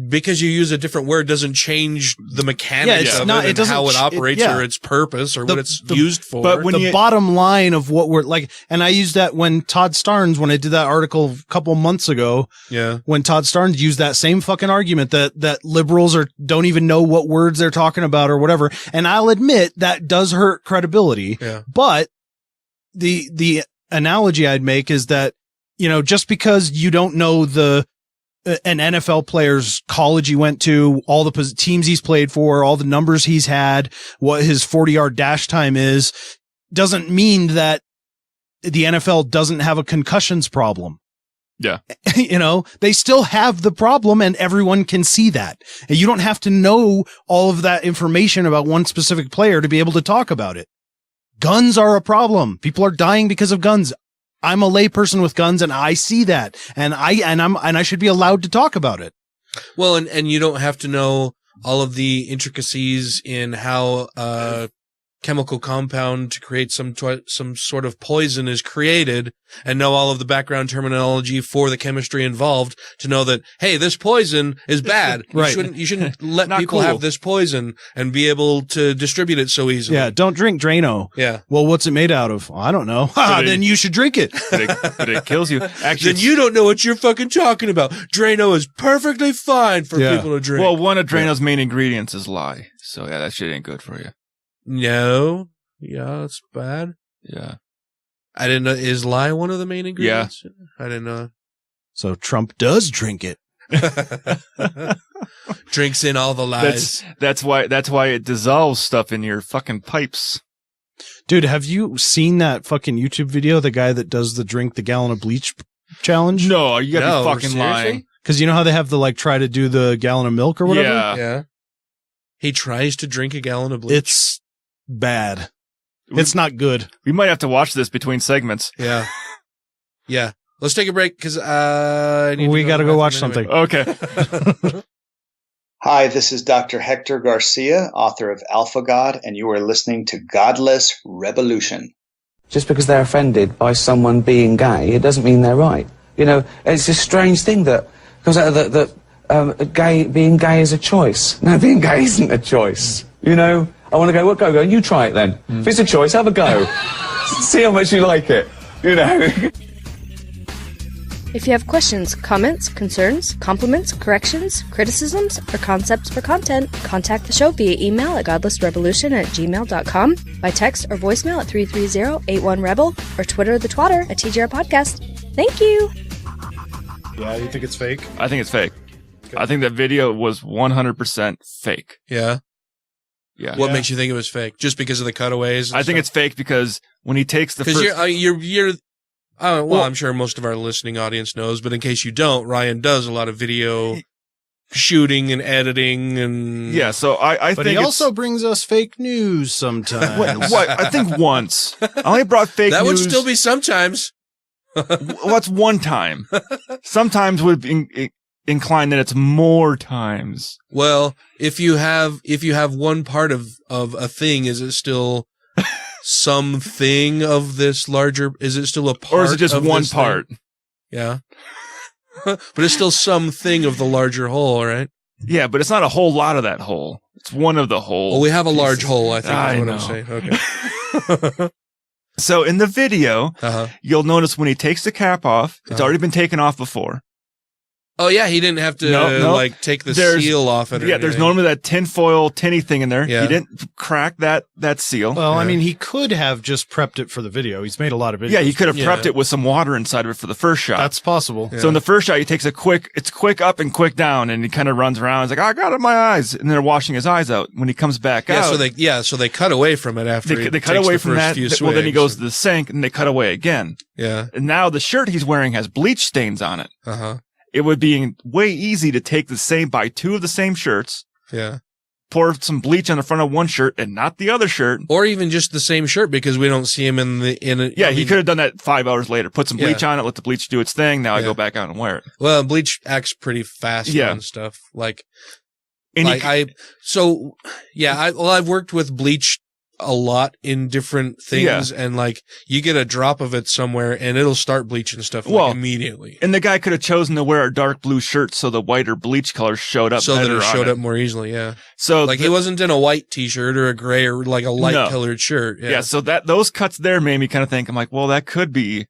because you use a different word doesn't change the mechanics of it and how it operates or its purpose or what it's used for. But the bottom line of what we're like, and I used that when Todd Starnes, when I did that article a couple months ago, when Todd Starnes used that same fucking argument that liberals don't even know what words they're talking about or whatever. And I'll admit that does hurt credibility. Yeah. But the analogy I'd make is that, just because you don't know an NFL player's college he went to, all the teams he's played for, all the numbers he's had, what his 40-yard dash time is, doesn't mean that the NFL doesn't have a concussions problem. Yeah. They still have the problem and everyone can see that. And you don't have to know all of that information about one specific player to be able to talk about it. Guns are a problem. People are dying because of guns. I'm a lay person with guns and I see that and I should be allowed to talk about it. Well, and you don't have to know all of the intricacies in how chemical compound to create some sort of poison is created and know all of the background terminology for the chemistry involved to know that, hey, this poison is bad. Right. You shouldn't let people have this poison and be able to distribute it so easily. Yeah. Don't drink Drano. Yeah. Well, what's it made out of? Well, I don't know. Then you should drink it. But it kills you. Actually, then you don't know what you're fucking talking about. Drano is perfectly fine for people to drink. Well, one of Drano's main ingredients is lye. So yeah, that shit ain't good for you. No. Yeah, it's bad. Yeah. I didn't know. Is lye one of the main ingredients? Yeah. I didn't know. So Trump does drink it. Drinks in all the lies. That's why it dissolves stuff in your fucking pipes. Dude, have you seen that fucking YouTube video? The guy that does the drink the gallon of bleach challenge? No, you gotta be fucking lying. Because you know how they have the try to do the gallon of milk or whatever? Yeah. He tries to drink a gallon of bleach. It's bad. It's not good. We might have to watch this between segments. Yeah. Yeah. Let's take a break because we got to go watch something. Okay. Hi, this is Dr. Hector Garcia, author of Alpha God, and you are listening to Godless Rebelution. Just because they're offended by someone being gay, it doesn't mean they're right. It's a strange thing that comes out of being gay is a choice. No, being gay isn't a choice. You know, I want to go, well, go, you try it then. If it's a choice, have a go. See how much you like it, you know. If you have questions, comments, concerns, compliments, corrections, criticisms, or concepts for content, contact the show via email at godlessrebelution@gmail.com, by text or voicemail at 330-81-REBEL, or Twitter the twatter at TGR Podcast. Thank you! Yeah, you think it's fake? I think it's fake. I think that video was 100% fake. Yeah? Yeah. What makes you think it was fake? Just because of the cutaways? I think it's fake because when he takes the first... Because you're I'm sure most of our listening audience knows, but in case you don't, Ryan does a lot of video shooting and editing and... Yeah, so I but think he also brings us fake news sometimes. What? I think once. I only brought fake that news... would still be sometimes. What's one time? Sometimes would be inclined that it's more times. Well, if you have one part of a thing, is it still something of this larger? Is it still a part? Or is it just of one this part? thing? Yeah. But it's still something of the larger whole, right? Yeah, but it's not a whole lot of that whole. It's one of the whole. Well, we have a large hole, I think is what know. I'm saying. Okay. So in the video, you'll notice when he takes the cap off, it's already been taken off before. Oh yeah, he didn't have to take the seal off it. There's normally that tinfoil tinny thing in there. Yeah. He didn't crack that seal. Well, I mean, he could have just prepped it for the video. He's made a lot of videos. Yeah, he could have prepped it with some water inside of it for the first shot. That's possible. So in the first shot, he takes it's quick up and quick down, and he kind of runs around. He's like, I got it in my eyes, and they're washing his eyes out. When he comes back out, so they cut away from it after they cut away from that. Well, then he goes to the sink, and they cut away again. Yeah, and now the shirt he's wearing has bleach stains on it. It would be way easy to take buy two of the same shirts. Yeah. Pour some bleach on the front of one shirt and not the other shirt. Or even just the same shirt because we don't see him in it. Yeah, he could have done that 5 hours later. Put some bleach on it, let the bleach do its thing. Now I go back out and wear it. Well, bleach acts pretty fast on stuff. I've worked with bleach a lot in different things, and you get a drop of it somewhere and it'll start bleaching stuff immediately. And the guy could have chosen to wear a dark blue shirt so the white or bleach color showed up, so that it showed up more easily. Yeah. So he wasn't in a white t-shirt or a gray or like a light colored shirt. Yeah. So those cuts there made me kind of think, I'm like, well, that could be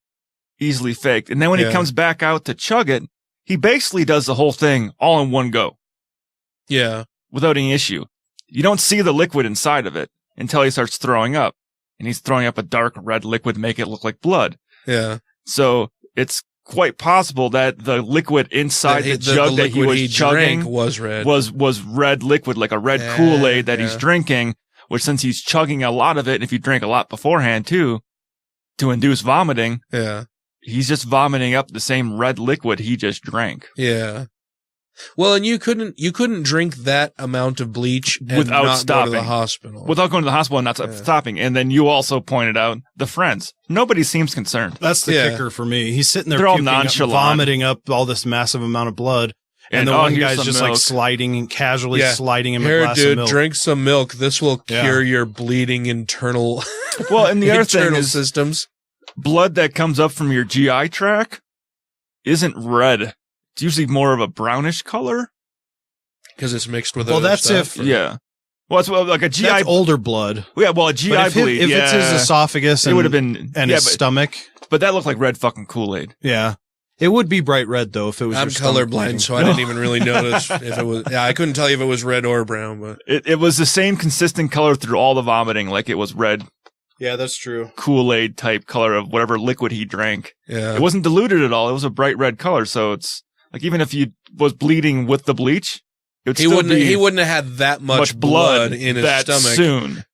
easily faked. And then when he comes back out to chug it, he basically does the whole thing all in one go. Yeah. Without any issue. You don't see the liquid inside of it until he starts throwing up, and he's throwing up a dark red liquid to make it look like blood. Yeah. So it's quite possible that the liquid inside the jug that he was chugging was red. Was red liquid, like a red Kool-Aid that he's drinking, which since he's chugging a lot of it, and if you drink a lot beforehand too, to induce vomiting, he's just vomiting up the same red liquid he just drank. Yeah. Well, and you couldn't drink that amount of bleach and without not stopping. go to the hospital. Without going to the hospital and not stopping. And then you also pointed out the friends. Nobody seems concerned. That's the kicker for me. He's sitting there They're all puking, nonchalant, vomiting up all this massive amount of blood. And the one guy's just milk. like sliding and casually sliding him a glass dude, of milk. Drink some milk. This will cure your bleeding internal Well, and the other thing is systems. Blood that comes up from your GI tract isn't red. It's usually more of a brownish color. Because it's mixed with other stuff. Well, it's like a GI. That's older blood. Yeah, well, a GI bleed. If it's his esophagus and, it would have been, his stomach. But that looked like red fucking Kool-Aid. Yeah. It would be bright red, though, if it was I'm colorblind, so I didn't even really notice if it was... Yeah, I couldn't tell you if it was red or brown, but... It was the same consistent color through all the vomiting, like it was red. Yeah, that's true. Kool-Aid type color of whatever liquid he drank. Yeah. It wasn't diluted at all. It was a bright red color, so it's... Like, even if you was bleeding with the bleach... He wouldn't have had that much blood in his that stomach soon,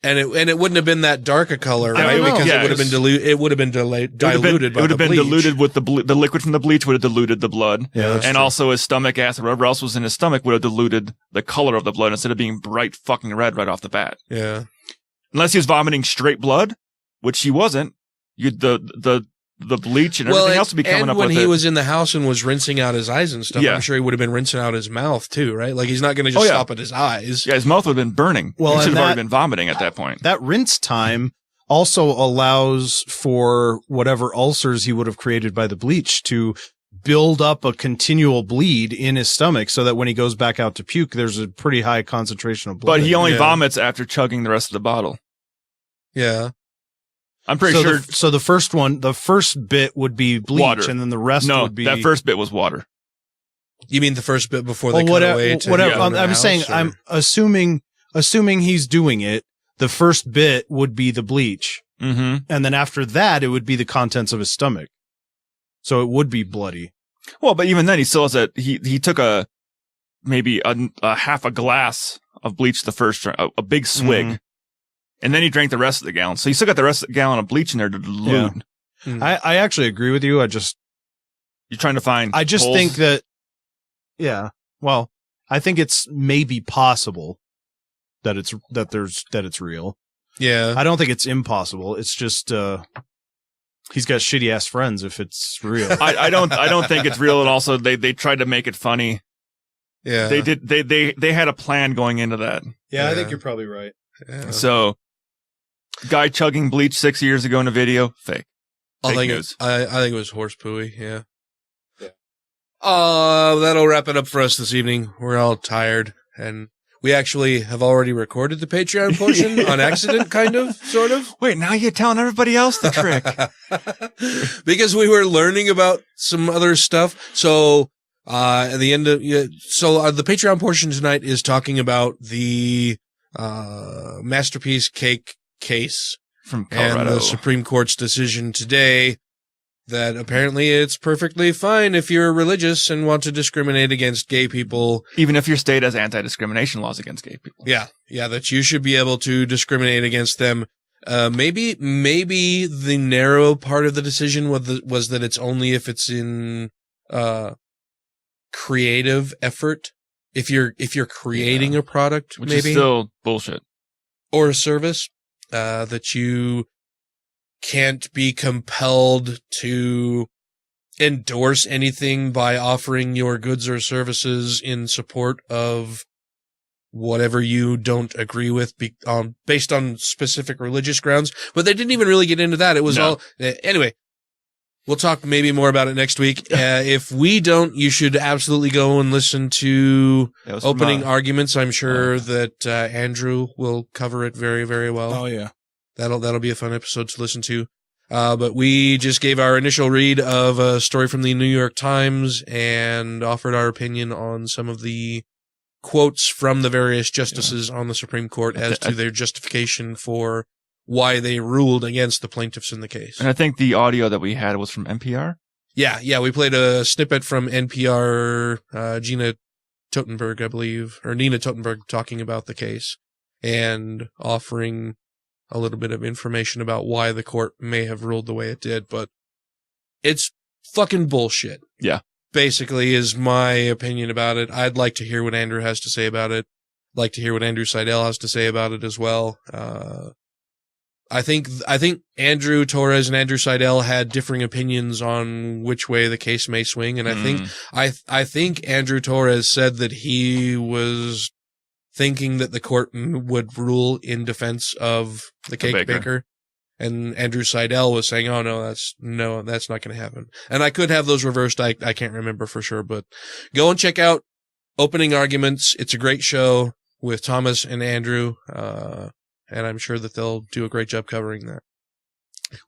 and it wouldn't have been that dark a color, right? Because it would have been diluted. It would have been diluted. It would have been diluted with the liquid from the bleach would have diluted the blood, and also his stomach acid, whatever else was in his stomach, would have diluted the color of the blood instead of being bright fucking red right off the bat. Yeah, unless he was vomiting straight blood, which he wasn't. The bleach and everything else would be coming up with it. And when he was in the house and was rinsing out his eyes and stuff, I'm sure he would have been rinsing out his mouth too, right? Like he's not going to just stop at his eyes. Yeah, his mouth would have been burning. Well, he should have already been vomiting at that point. That rinse time also allows for whatever ulcers he would have created by the bleach to build up a continual bleed in his stomach so that when he goes back out to puke, there's a pretty high concentration of blood. But he only vomits after chugging the rest of the bottle. Yeah. I'm pretty sure. So the first bit would be bleach, water. and then the rest would be. That first bit was water. You mean the first bit before they cut away to whatever. the I'm house, saying, or? I'm assuming he's doing it. The first bit would be the bleach. Mm-hmm. And then after that, it would be the contents of his stomach. So it would be bloody. Well, but even then, he still has he took maybe a half a glass of bleach the first drink, a big swig. Mm-hmm. And then he drank the rest of the gallon. So he still got the rest of the gallon of bleach in there to dilute. Yeah. Mm-hmm. I actually agree with you. You're trying to find I just holes? think that, yeah, well, I think it's maybe possible that it's real. Yeah. I don't think it's impossible. It's just, he's got shitty ass friends if it's real. I don't think it's real. And also they tried to make it funny. Yeah. They had a plan going into that. Yeah, I think you're probably right. Yeah. So, guy chugging bleach 6 years ago in a video, fake. I think it was horse pooey. Yeah. That'll wrap it up for us this evening. We're all tired, and we actually have already recorded the Patreon portion on accident, kind of, sort of. Wait, now you're telling everybody else the trick. Because we were learning about some other stuff. So, at the end of, the Patreon portion tonight is talking about the, Masterpiece Cake case from Colorado. And the Supreme Court's decision today that apparently it's perfectly fine if you're religious and want to discriminate against gay people. Even if your state has anti-discrimination laws against gay people. Yeah. Yeah, that you should be able to discriminate against them. Maybe the narrow part of the decision was that it's only if it's in, creative effort. If you're creating a product, which maybe. is still bullshit. Or a service, that you can't be compelled to endorse anything by offering your goods or services in support of whatever you don't agree with based on specific religious grounds. But they didn't even really get into that. It was all, anyway, we'll talk maybe more about it next week. If we don't, you should absolutely go and listen to opening arguments. I'm sure that, Andrew will cover it very, very well. Oh yeah. That'll be a fun episode to listen to. But we just gave our initial read of a story from the New York Times and offered our opinion on some of the quotes from the various justices on the Supreme Court as to their justification for why they ruled against the plaintiffs in the case. And I think the audio that we had was from NPR. Yeah. We played a snippet from NPR, Gina Totenberg, I believe, or Nina Totenberg talking about the case and offering a little bit of information about why the court may have ruled the way it did, but it's fucking bullshit. Yeah. Basically is my opinion about it. I'd like to hear what Andrew has to say about it. Like to hear what Andrew Seidel has to say about it as well. I think Andrew Torres and Andrew Seidel had differing opinions on which way the case may swing. And I think Andrew Torres said that he was thinking that the court would rule in defense of the cake baker. And Andrew Seidel was saying, oh that's not going to happen. And I could have those reversed. I can't remember for sure, but go and check out Opening Arguments. It's a great show with Thomas and Andrew. And I'm sure that they'll do a great job covering that.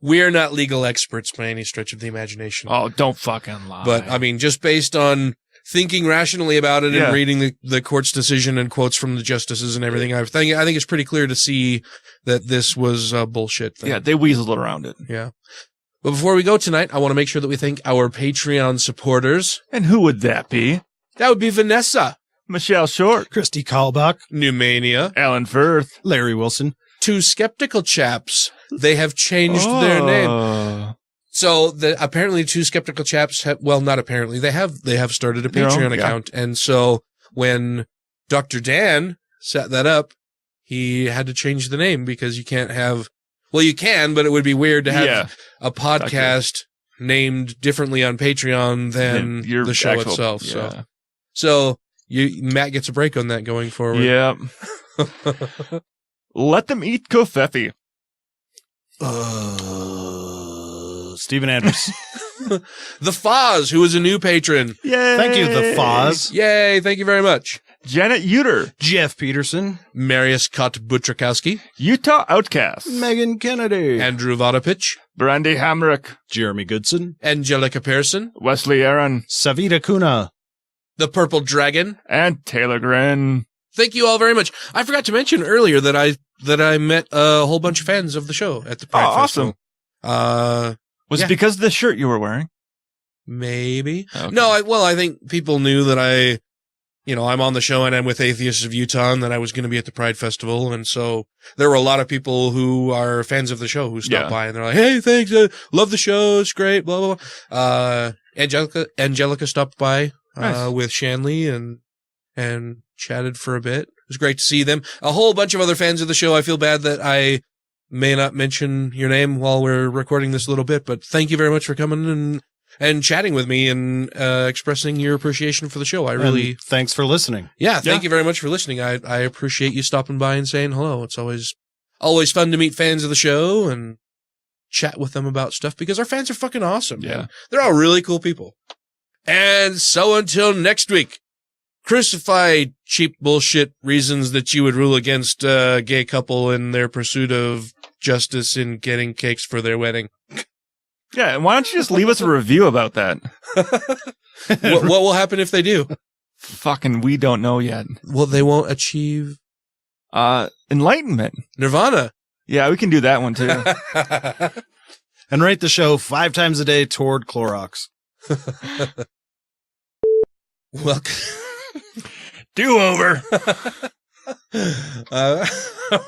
We're not legal experts by any stretch of the imagination. Oh, don't fucking lie. But I mean, just based on thinking rationally about it and reading the court's decision and quotes from the justices and everything, I think it's pretty clear to see that this was a bullshit thing. Yeah, they weaseled around it. Yeah. But before we go tonight, I want to make sure that we thank our Patreon supporters. And who would that be? That would be Vanessa, Michelle Short, Christy Kalbach, Newmania, Alan Firth, Larry Wilson, Two Skeptical Chaps. They have changed their name. So apparently Two Skeptical Chaps not apparently, they have started a Patreon account. And so when Dr. Dan set that up, he had to change the name because you can't have, you can, but it would be weird to have a podcast named differently on Patreon than the show itself. Yeah. So Matt gets a break on that going forward. Yeah. Let them eat kofefi. Steven Andrews. The Foz, who is a new patron. Yay! Thank you, The Foz. Yay, thank you very much. Janet Uter. Jeff Peterson. Marius Kotbutrikowski. Utah Outcast. Megan Kennedy. Andrew Vodopich. Brandy Hamrick. Jeremy Goodson. Angelica Pearson. Wesley Aaron. Savita Kuna. The Purple Dragon. And Taylor Grin. Thank you all very much. I forgot to mention earlier that I met a whole bunch of fans of the show at the Pride Festival. Awesome. Was it because of the shirt you were wearing? Maybe. Okay. No, I think people knew that I'm on the show and I'm with Atheists of Utah and that I was going to be at the Pride Festival. And so there were a lot of people who are fans of the show who stopped by and they're like, hey, thanks. Love the show. It's great. Blah, blah, blah. Angelica stopped by, Nice. with Shanley and chatted for a bit. It was great to see them. A whole bunch of other fans of the show. I feel bad that I may not mention your name while we're recording this a little bit, but thank you very much for coming and chatting with me and expressing your appreciation for the show. And thanks for listening. Yeah, thank you very much for listening. I appreciate you stopping by and saying hello. It's always fun to meet fans of the show and chat with them about stuff because our fans are fucking awesome. Yeah. Man. They're all really cool people. And so until next week, crucify cheap bullshit reasons that you would rule against a gay couple in their pursuit of justice in getting cakes for their wedding. Yeah, and why don't you just leave us a review about that? What will happen if they do? Fucking, we don't know yet. Well, they won't achieve enlightenment. Nirvana. Yeah, we can do that one too. And rate the show 5 times a day toward Clorox. Welcome. Do over. I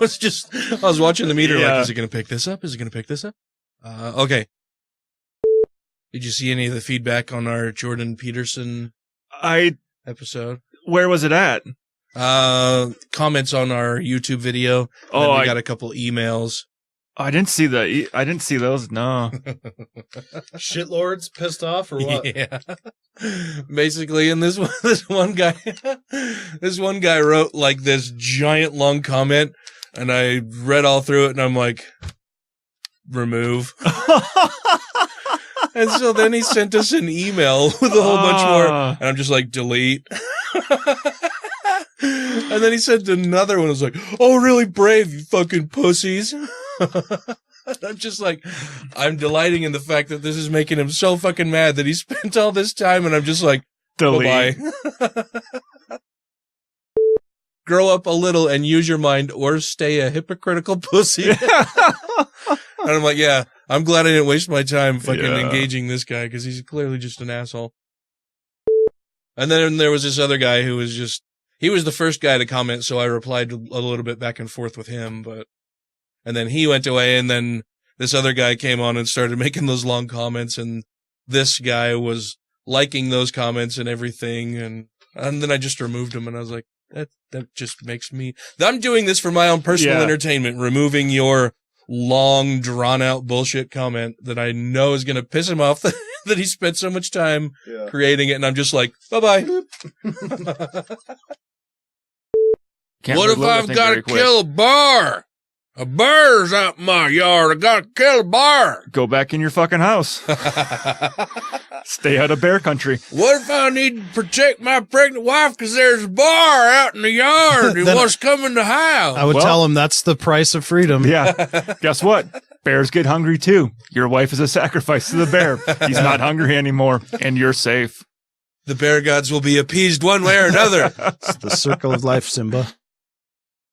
was watching the meter like, is it going to pick this up? Is it going to pick this up? Okay. Did you see any of the feedback on our Jordan Peterson episode? Where was it at? Comments on our YouTube video. Oh, we got a couple emails. I didn't see I didn't see those. No. Shitlords pissed off or what? Yeah. Basically, and this one guy wrote like this giant long comment, and I read all through it, and I'm like, remove. And so then he sent us an email with a whole bunch more, and I'm just like, delete. And then he sent another one. I was like, oh, really brave, you fucking pussies. I'm just like, I'm delighting in the fact that this is making him so fucking mad that he spent all this time, and I'm just like, delete. Bye-bye. Grow up a little and use your mind, or stay a hypocritical pussy. And I'm like, yeah, I'm glad I didn't waste my time fucking engaging this guy, because he's clearly just an asshole. And then there was this other guy who was he was the first guy to comment, so I replied a little bit back and forth with him, and then he went away, and then this other guy came on and started making those long comments, and this guy was liking those comments and everything, and then I just removed him, and I was like, that just makes me... I'm doing this for my own personal entertainment, removing your long, drawn-out bullshit comment that I know is going to piss him off that he spent so much time creating it, and I'm just like, bye-bye. What if I've got to kill a bar? A bear's out in my yard. I got to kill a bear. Go back in your fucking house. Stay out of bear country. What if I need to protect my pregnant wife because there's a bar out in the yard and wants to come in the house? I would tell him that's the price of freedom. Yeah. Guess what? Bears get hungry too. Your wife is a sacrifice to the bear. He's not hungry anymore, and you're safe. The bear gods will be appeased one way or another. It's the circle of life, Simba.